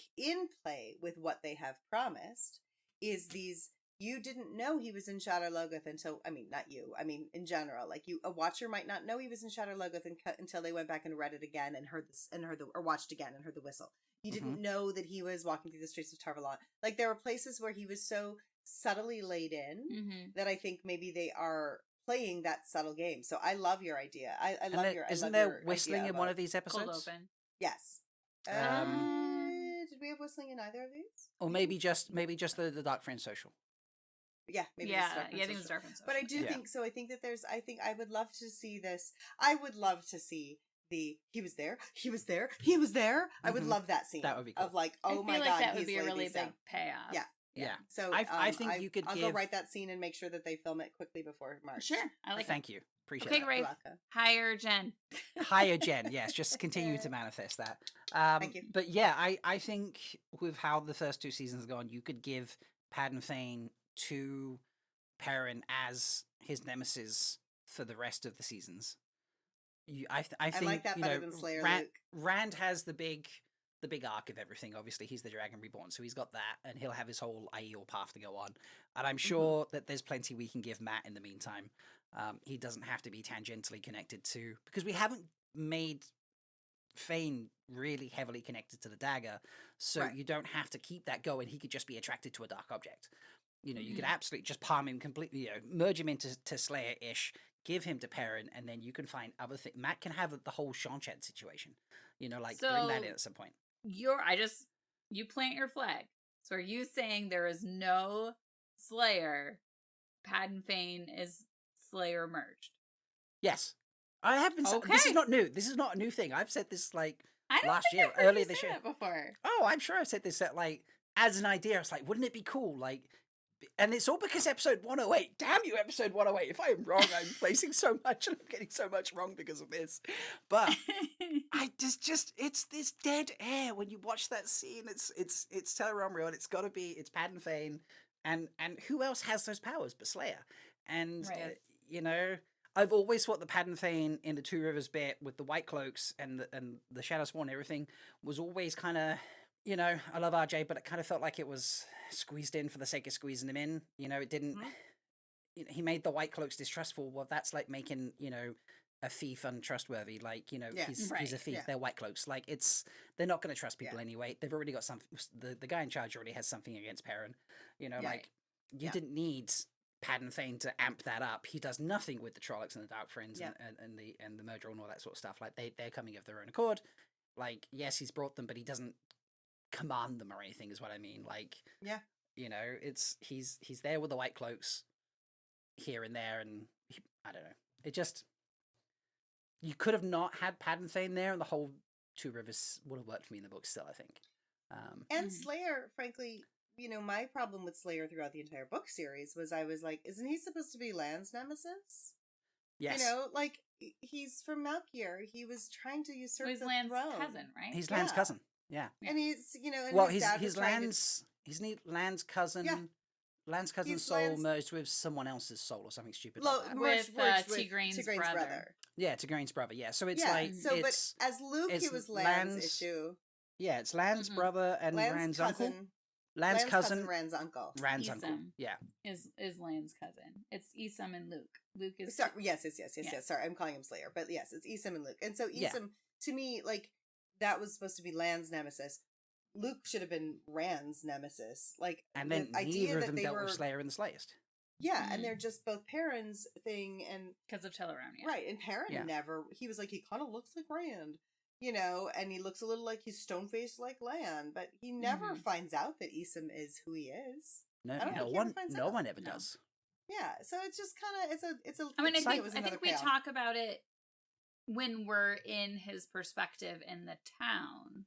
play with what they have promised is these. You didn't know he was in Shadar Logoth until, not you, in general, like a watcher might not know he was in Shadar Logoth until they went back and read it again or watched again and heard the whistle. You didn't know that he was walking through the streets of Tarvalon. Like, there were places where he was so subtly laid in that I think maybe they are playing that subtle game. So I love your idea. Isn't there whistling in one of these episodes? Cold Open. Yes. Did we have whistling in either of these? Or maybe just the Dark Friend Social. Yeah, maybe I think it's Dark Friend Social. But I do think so. I think that I would love to see this. I would love to see he was there. I would love that scene. That would be cool. Of like, oh my God, that would be a really big payoff. Yeah. So I think you could. I'll go write that scene and make sure that they film it quickly before March. Sure, I like. Thank you. Appreciate it. Okay, great. Hire Jen. Hire Jen. Yes, just continue to manifest that. Thank you. But yeah, I think with how the first 2 seasons have gone, you could give Padan Fain to Perrin as his nemesis for the rest of the seasons. I think like that better than Slayer Luke. Rand has the big the big arc of everything. Obviously, he's the Dragon Reborn, so he's got that, and he'll have his whole Aiel path to go on. And I'm sure that there's plenty we can give Matt in the meantime. He doesn't have to be tangentially connected to, because we haven't made Fain really heavily connected to the dagger, so you don't have to keep that going. He could just be attracted to a dark object. You know, you could absolutely just palm him completely, you know, merge him into Slayer-ish, give him to Perrin, and then you can find other things. Matt can have the whole Seanchan situation. You know, like, bring that in at some point. You plant your flag. So are you saying there is no Slayer? Padan Fain is Slayer merged? Yes. I have been. Okay. This is not new. This is not a new thing. I've said this like I don't last think year, I've heard earlier you this say year. that before. Oh, I'm sure I've said this like as an idea. I was like, wouldn't it be cool? Like, and it's all because episode 108. Damn you, episode 108. If I am wrong, I'm placing so much and I'm getting so much wrong because of this. But it's this dead air when you watch that scene. It's Tellerumriel, and it's Padan Fain, and who else has those powers but Slayer? And you know, I've always thought the Padan Fain in the Two Rivers bit with the White Cloaks and the Shadow Sworn and everything was always kind of, you know, I love RJ, but it kind of felt like it was squeezed in for the sake of squeezing him in. You know, it didn't. You know, he made the White Cloaks distrustful. Well, that's like making, you know, a thief untrustworthy. Like, you know, he's a thief. They're White Cloaks. Like, they're not going to trust people anyway. They've already got something. The guy in charge already has something against Perrin. You know, like you didn't need Padan Fain to amp that up. He does nothing with the Trollocs and the Dark Friends and the Murder and all that sort of stuff. Like they're coming of their own accord. Like, yes, he's brought them, but he doesn't command them or anything, is what I mean. Like, you know, he's there with the White Cloaks here and there, and I don't know. It just, you could have not had Padan Fain there, and the whole Two Rivers would have worked for me in the book still, I think. And Slayer, frankly, you know, my problem with Slayer throughout the entire book series was I was like, isn't he supposed to be Lan's nemesis? Yes. You know, like, he's from Malkier. He was trying to usurp the Lan's throne. cousin, right? He's Lan's cousin. Yeah. And he's, you know, and well, his dad was he's Lan's cousin. Yeah. Lan's cousin's He's soul Lan's- merged with someone else's soul or something stupid like that. With merged Tigraine's brother. Yeah, Tigraine's brother. Yeah, so it's like so, it's but as Luke, it's it was Lan's issue. Yeah, it's Lan's brother and Rand's cousin. uncle. Lan's cousin, Rand's uncle. Rand's Isam uncle. Yeah, is Lan's cousin. It's Isam and Luke. Luke is Sorry, yes. Sorry, I'm calling him Slayer, but yes, it's Isam and Luke. And so Isam, to me, like, that was supposed to be Lan's nemesis. Luke should have been Rand's nemesis. Like, and then the idea neither of that them they dealt were, with Slayer and the Slayist. Yeah, and they're just both Perrin's thing, and because of Tellerumriel. right, and Perrin never. He was like, he kind of looks like Rand, you know, and he looks a little like he's stone faced like Lan, but he never finds out that Isam is who he is. No one ever does. Yeah, so it's just kind of it's a. I mean, I it was think we payoff. talk about it when we're in his perspective in the town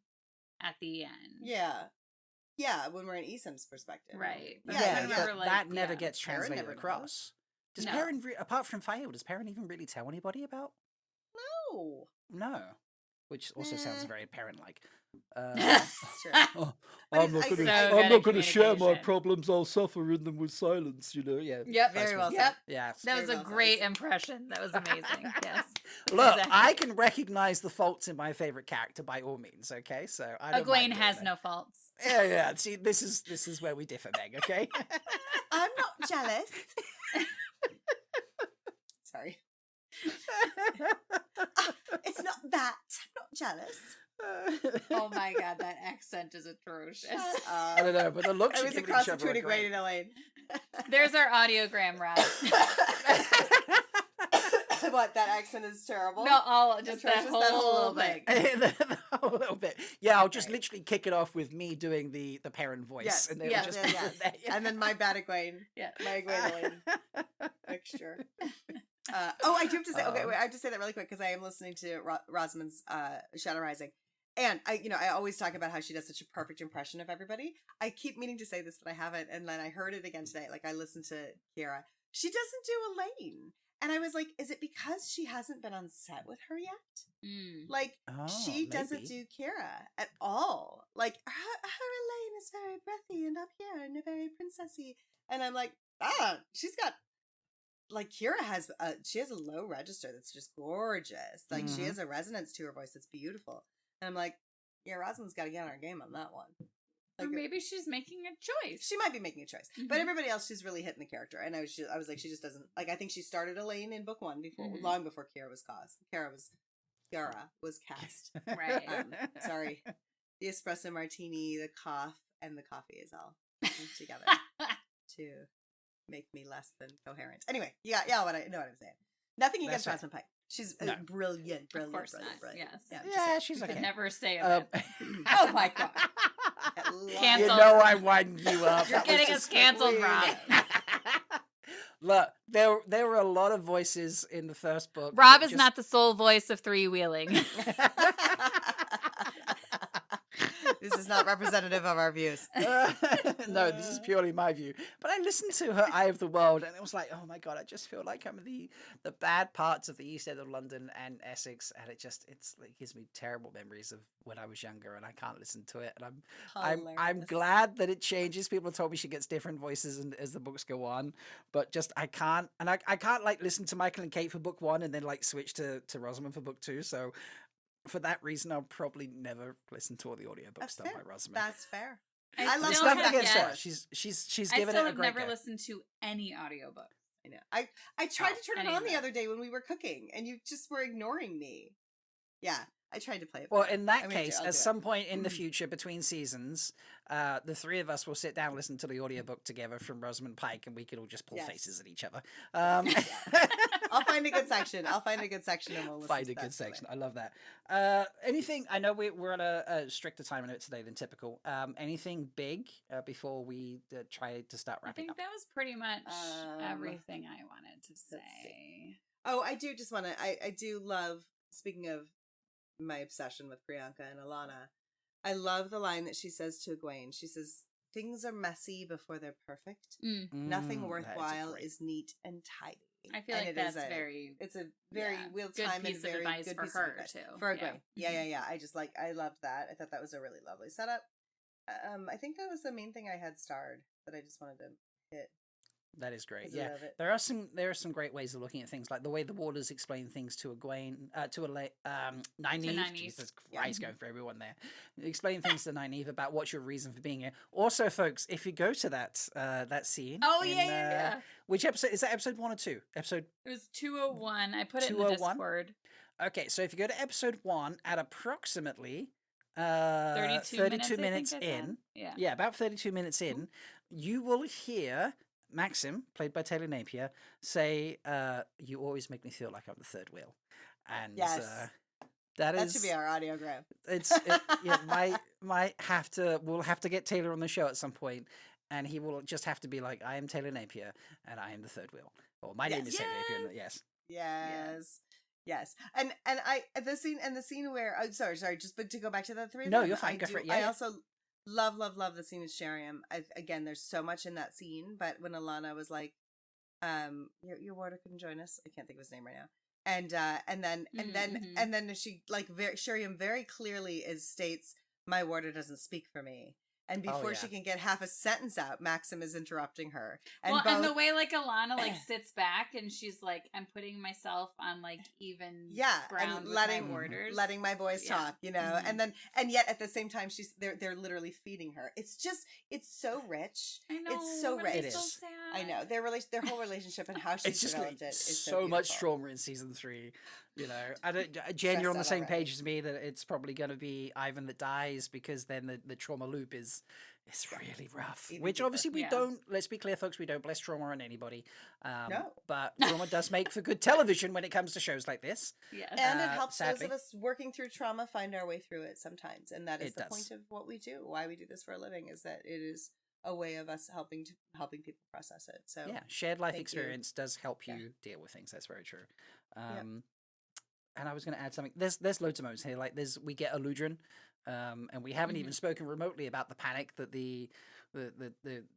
at the end. Yeah, when we're in Isam's perspective, right? That never gets Perrin translated never across. Does Perrin, apart from Fael, does Perrin even really tell anybody about? No. Which also sounds very parent-like. Sure. I'm not going to share my problems. I'll suffer in them with silence. You know. Yeah. Yep. Very well said. Yeah. That was a great impression. That was amazing. Yes. Look, I can recognize the faults in my favorite character by all means. Okay, so I don't Egwene mind has that. no faults. Yeah. See, this is where we differ, Meg. Okay. I'm not jealous. Sorry. It's not that. I'm not jealous. Oh my god, that accent is atrocious. I don't know, but the looks I was across between Egwene and Elaine. There's our audiogram, Rob. What, that accent is terrible? No, just that whole thing. The whole little bit. Yeah, I'll just literally kick it off with me doing the parent voice. Yes, and then yes. And then my bad Egwene. Yeah. My Egwene Elaine mixture. I do have to say, okay, wait, I have to say that really quick because I am listening to Rosamund's Shadow Rising. And I always talk about how she does such a perfect impression of everybody. I keep meaning to say this, but I haven't. And then I heard it again today. Like, I listened to Kiera. She doesn't do Elaine. And I was like, is it because she hasn't been on set with her yet? Like, she doesn't do Kiera at all. Like, her Elaine is very breathy and up here and very princessy. And I'm like, she's got, like, Kiera has, she has a low register that's just gorgeous. Like, she has a resonance to her voice that's beautiful. And I'm like, Yeah, Rosamund's got to get on her game on that one. Or maybe she's making a choice. She might be making a choice, but everybody else, she's really hitting the character. And I was like, she just doesn't like. I think she started Elaine in book 1 before, long before Kiara was cast. Kiara was cast. Right. Sorry, the espresso martini, the cough, and the coffee is all together to make me less than coherent. Anyway, yeah, what I know what I'm saying. Nothing against Rosamund Pike. She's brilliant. Of course not. Brilliant. Yes. Yeah, she's okay. Could never say it. Oh my god. Canceled. You know I wind you up. You're getting us canceled, Rob. Look, there were a lot of voices in the first book. Rob is not the sole voice of Three Wheeling. This is not representative of our views. No, this is purely my view. But I listened to her Eye of the World, and it was like, oh my god, I just feel like I'm the bad parts of the East End of London and Essex, and it's like gives me terrible memories of when I was younger, and I can't listen to it. And I'm glad that it changes. People told me she gets different voices as the books go on, but just I can't like listen to Michael and Kate for book 1 and then like switch to Rosamund for book 2. So for that reason, I'll probably never listen to all the audiobooks done by Rosamund. That's fair. I love nothing against her. She's given it a great I've never go. listened to any audiobook. I know. I tried to turn it on the other day when we were cooking, and you just were ignoring me. Yeah, I tried to play it. Well, in that case, at some point in the future, between seasons, the three of us will sit down and listen to the audiobook together from Rosamund Pike, and we can all just pull faces at each other. I'll find a good section. And we'll listen find a good section. I love that. Anything? I know we're on a stricter time limit today than typical. Anything big before we try to start wrapping up? I think that was pretty much everything I wanted to say. Oh, I do just want to. I do love. Speaking of my obsession with Priyanka and Alana, I love the line that she says to Egwene. She says, "Things are messy before they're perfect. Nothing worthwhile is neat and tidy." I feel like it's a very real time good piece and very of advice good for piece her of advice. too. For Egwene, yeah. I loved that. I thought that was a really lovely setup. I think that was the main thing I had starred that I just wanted to hit. That is great. Yeah, there are some great ways of looking at things, like the way the Warders explain things to Egwene, to Nynaeve. Jesus Christ, going for everyone there. Explain things to Nynaeve about what's your reason for being here. Also, folks, if you go to that scene, which episode is that? Episode 1 or 2? It was 201. I put it in the Discord. Okay, so if you go to episode 1 at approximately 32 minutes in, about 32 minutes in, you will hear Maxim, played by Taylor Napier, say, "You always make me feel like I'm the third wheel," and that should be our audiogram. We'll have to get Taylor on the show at some point, and he will just have to be like, "I am Taylor Napier, and I am the third wheel," or "My name is Taylor Napier." Yes. And the scene where sorry, just but to go back to the three. No, you're fine. Go for it. I also love the scene with Sheriam. Again, there's so much in that scene, but when Alana was like, your warder couldn't join us. I can't think of his name right now. And then she Sheriam very clearly states, "My warder doesn't speak for me." And before she can get half a sentence out, Maxim is interrupting her. And and the way like Alana like sits back and she's like, "I'm putting myself on like even ground and with my warders, letting my boys talk," you know. And yet at the same time, they're literally feeding her. It's so rich. I know, it's so rich. It is. So sad. I know their whole relationship and how she's developed it is so much trauma in season 3. You know, Jen, you're on the same page as me that it's probably going to be Ivan that dies, because then the trauma loop is really rough. Which obviously we don't. Let's be clear, folks. We don't bless trauma on anybody. No. But trauma does make for good television when it comes to shows like this. Yes. And it helps those of us working through trauma find our way through it sometimes, and that is the point of what we do. Why we do this for a living is that it is a way of us helping people process it. So shared life experience does help you deal with things. That's very true. And I was going to add something. There's loads of moments here. Like we get Eludrin, and we haven't even spoken remotely about the panic that the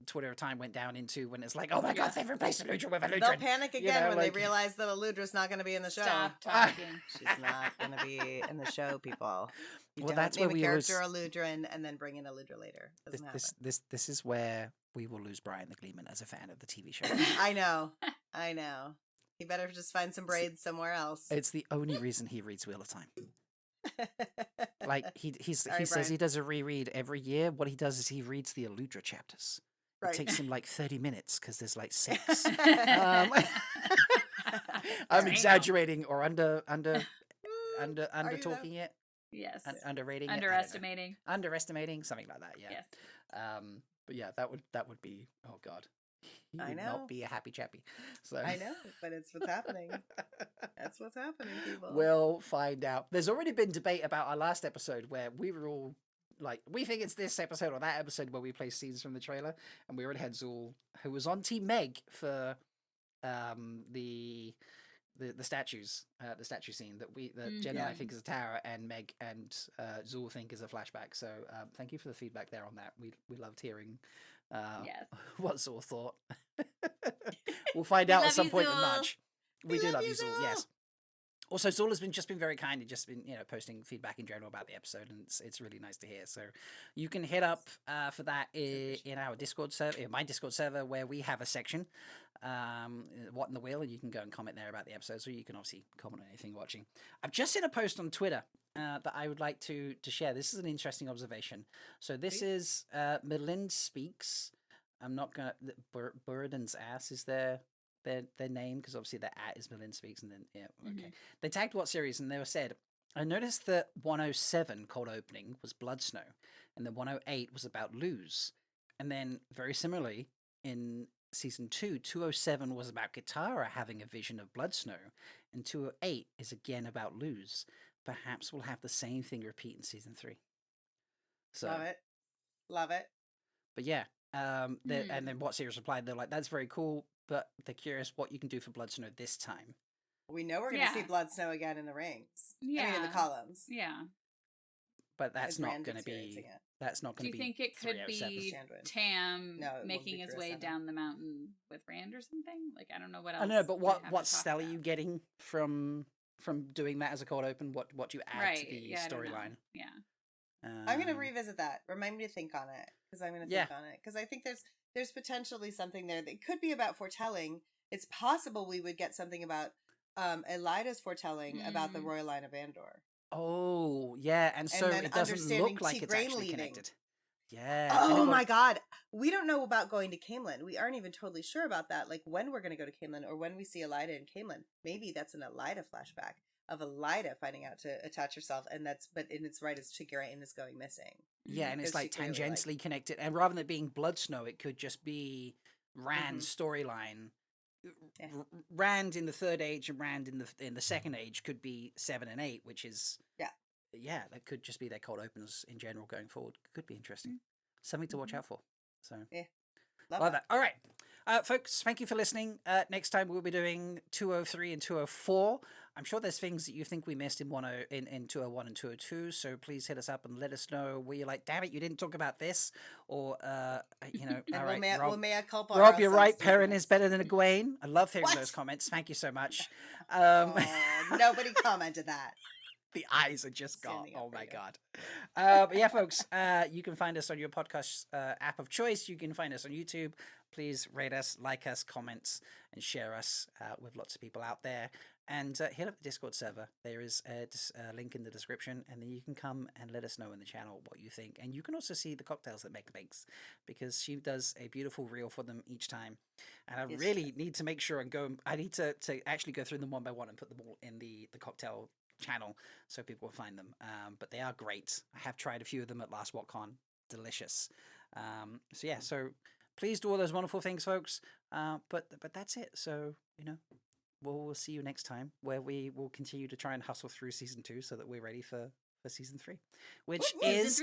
Twitter time went down into when it's like, oh my god, they've replaced Eludrin with Eludrin. They'll panic again when they realize that Eludra's not going to be in the show. Stop talking. She's not going to be in the show, people. That's name where a character Eludrin and then bring in Eludra later. Doesn't happen. This is where we will lose Brian the Gleeman as a fan of the TV show. I know. He better just find some braids somewhere else. It's the only reason he reads Wheel of Time. Like he Sorry, says Brian. he does a reread every year. What he does is he reads the Eludra chapters. It Right. takes him like 30 minutes because there's like 6. Um, I'm Damn. exaggerating or under Are you though? talking it, Yes. underrating it. I don't know. Underestimating. Underestimating, something like that. Yeah. Yes. But yeah, that would be, oh god, he I would know. not be a happy chappy. So I know, but it's what's happening. That's what's happening, people. we'll find out. There's already been debate about our last episode where we were all like, we think it's this episode or that episode where we play scenes from the trailer, and we already had Zool, who was on Team Meg for the statues, the statue scene that Jen and I think is a tower, and Meg and Zool think is a flashback. So thank you for the feedback there on that. We loved hearing Yes. what Zool thought. We'll find We out love at some you, point in Zool. March. We do love love you, you, Zool. Zool. Yes. Also, Zool has just been very kind and just been posting feedback in general about the episode, and it's really nice to hear. So you can hit up for that in our Discord server, in my Discord server, where we have a section, What in the Wheel, and you can go and comment there about the episodes, or you can obviously comment on anything watching. I've just seen a post on Twitter that I would like to share. This is an interesting observation. So this is Melind Speaks. I'm not gonna. Buridan's ass is their name, because obviously their at is Melind Speaks, and then okay. They tagged what series, and they were said, I noticed that 107 cold opening was Blood Snow, and the 108 was about Lose, and then very similarly in season 2, 207 was about Katara having a vision of Blood Snow, and 208 is again about Lose. Perhaps we'll have the same thing repeat in season 3. So Love it. But yeah, and then what series replied? They're like, that's very cool, but they're curious what you can do for Blood Snow this time. We know we're going to see Blood Snow again in the rings. Yeah. I mean, in the columns. Yeah. But that's not going to be. That's not going to be. Do you think it could be Tam making his way down the mountain with Rand or something? Like, I don't know what else. I don't know, but what style are you getting from doing that as a cold open? What do you add to the storyline? Yeah. I'm going to revisit that. Remind me to think on it, because I'm going to think on it, because I think there's potentially something there that could be about foretelling. It's possible we would get something about Elida's foretelling about the royal line of Andor. Oh, yeah, and so it doesn't look like it's actually connected. Yeah. Oh my god. We don't know about going to Camelin. We aren't even totally sure about that. Like when we're going to go to Camelin, or when we see Elida in Camelin. Maybe that's an Elida flashback of Elida finding out to attach herself, and it's right as Tigray is going missing. Yeah, and it's like tangentially connected. And rather than it being Blood Snow, it could just be Rand's storyline. Yeah. Rand in the Third Age and Rand in the Second Age could be 7 and 8, which is that could just be their cold openers in general going forward. Could be interesting. Something to watch out for. So love that. All right, folks, thank you for listening. Next time we'll be doing 203 and 204. I'm sure there's things that you think we missed in 201 and 202, so please hit us up and let us know where you're like, damn it, you didn't talk about this, or all right, Rob, you're right, Perrin is better than Egwene. I love hearing those comments. Thank you so much. Nobody commented that. The eyes are just gone. Oh my god. But yeah, folks, you can find us on your podcast app of choice. You can find us on YouTube. Please rate us, like us, comments, and share us with lots of people out there. And hit up the Discord server. There is a link in the description, and then you can come and let us know in the channel what you think. And you can also see the cocktails that Meg makes, because she does a beautiful reel for them each time. And I really need to make sure I need to actually go through them one by one and put them all in the cocktail channel so people will find them. But they are great. I have tried a few of them at last WhatCon. Delicious. So please do all those wonderful things, folks. But that's it. So we'll see you next time, where we will continue to try and hustle through season 2 so that we're ready for season 3, which is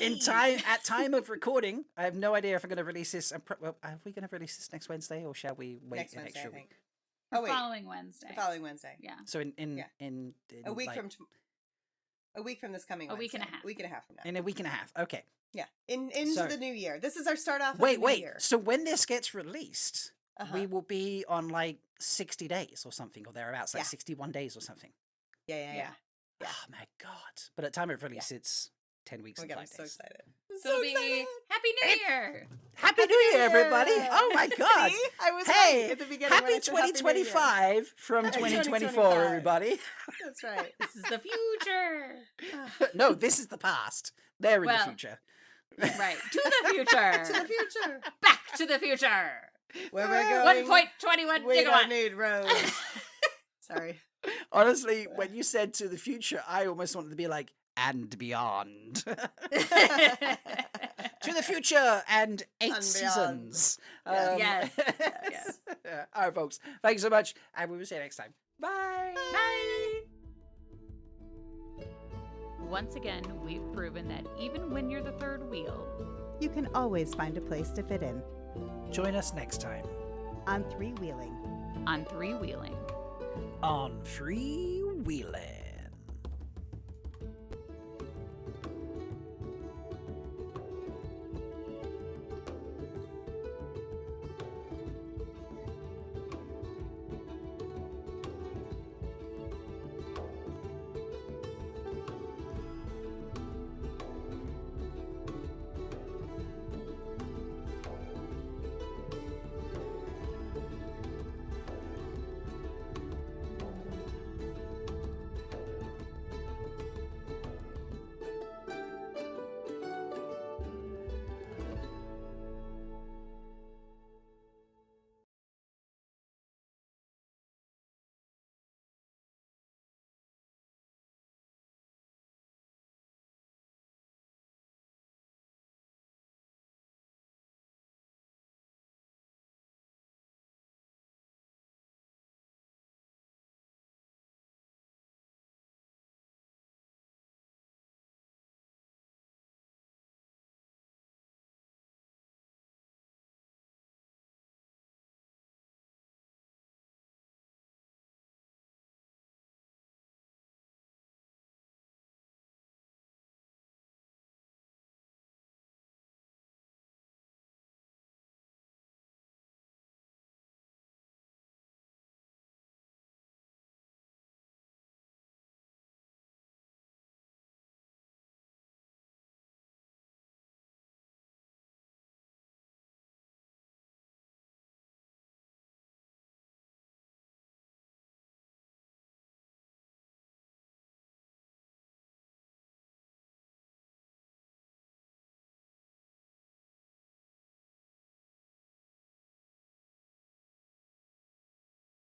in time at time of recording. I have no idea if I'm going to release this. Are we going to release this next Wednesday, or shall we wait next an Wednesday, extra I think. The following Wednesday. The following Wednesday. Yeah. So in a week from this coming Wednesday. A week and a half. A week and a half from now. In a week and a half. Okay. Yeah. Into the new year. This is our start off. Wait. New year. So when this gets released, we will be on like 60 days or something, or thereabouts, like 61 days or something. Yeah. Oh my god! But at time of release, it's 10 weeks and 5 days. I'm so excited. So it'll be Happy New Year! Happy New Year, everybody! Oh my God! See? I was Hey, right at the beginning. when happy I said Happy New Year. 2025 from 2024, 2025. everybody. That's right. This is the future. No, this is the past. They're in the Well, future. Right. To the future. To the future. Back to the future. Where we're going. 1.21 We don't gigawatts. need roads. Sorry. Honestly, when you said to the future, I almost wanted to be like, and beyond. To the future and 8 And beyond. seasons. Yes. Yes. All right, folks. Thanks so much, and we will see you next time. Bye. Bye. Once again, we've proven that even when you're the third wheel, You can always find a place to fit in. Join us next time On Three Wheeling. on three-wheeling. on Free Wheeling.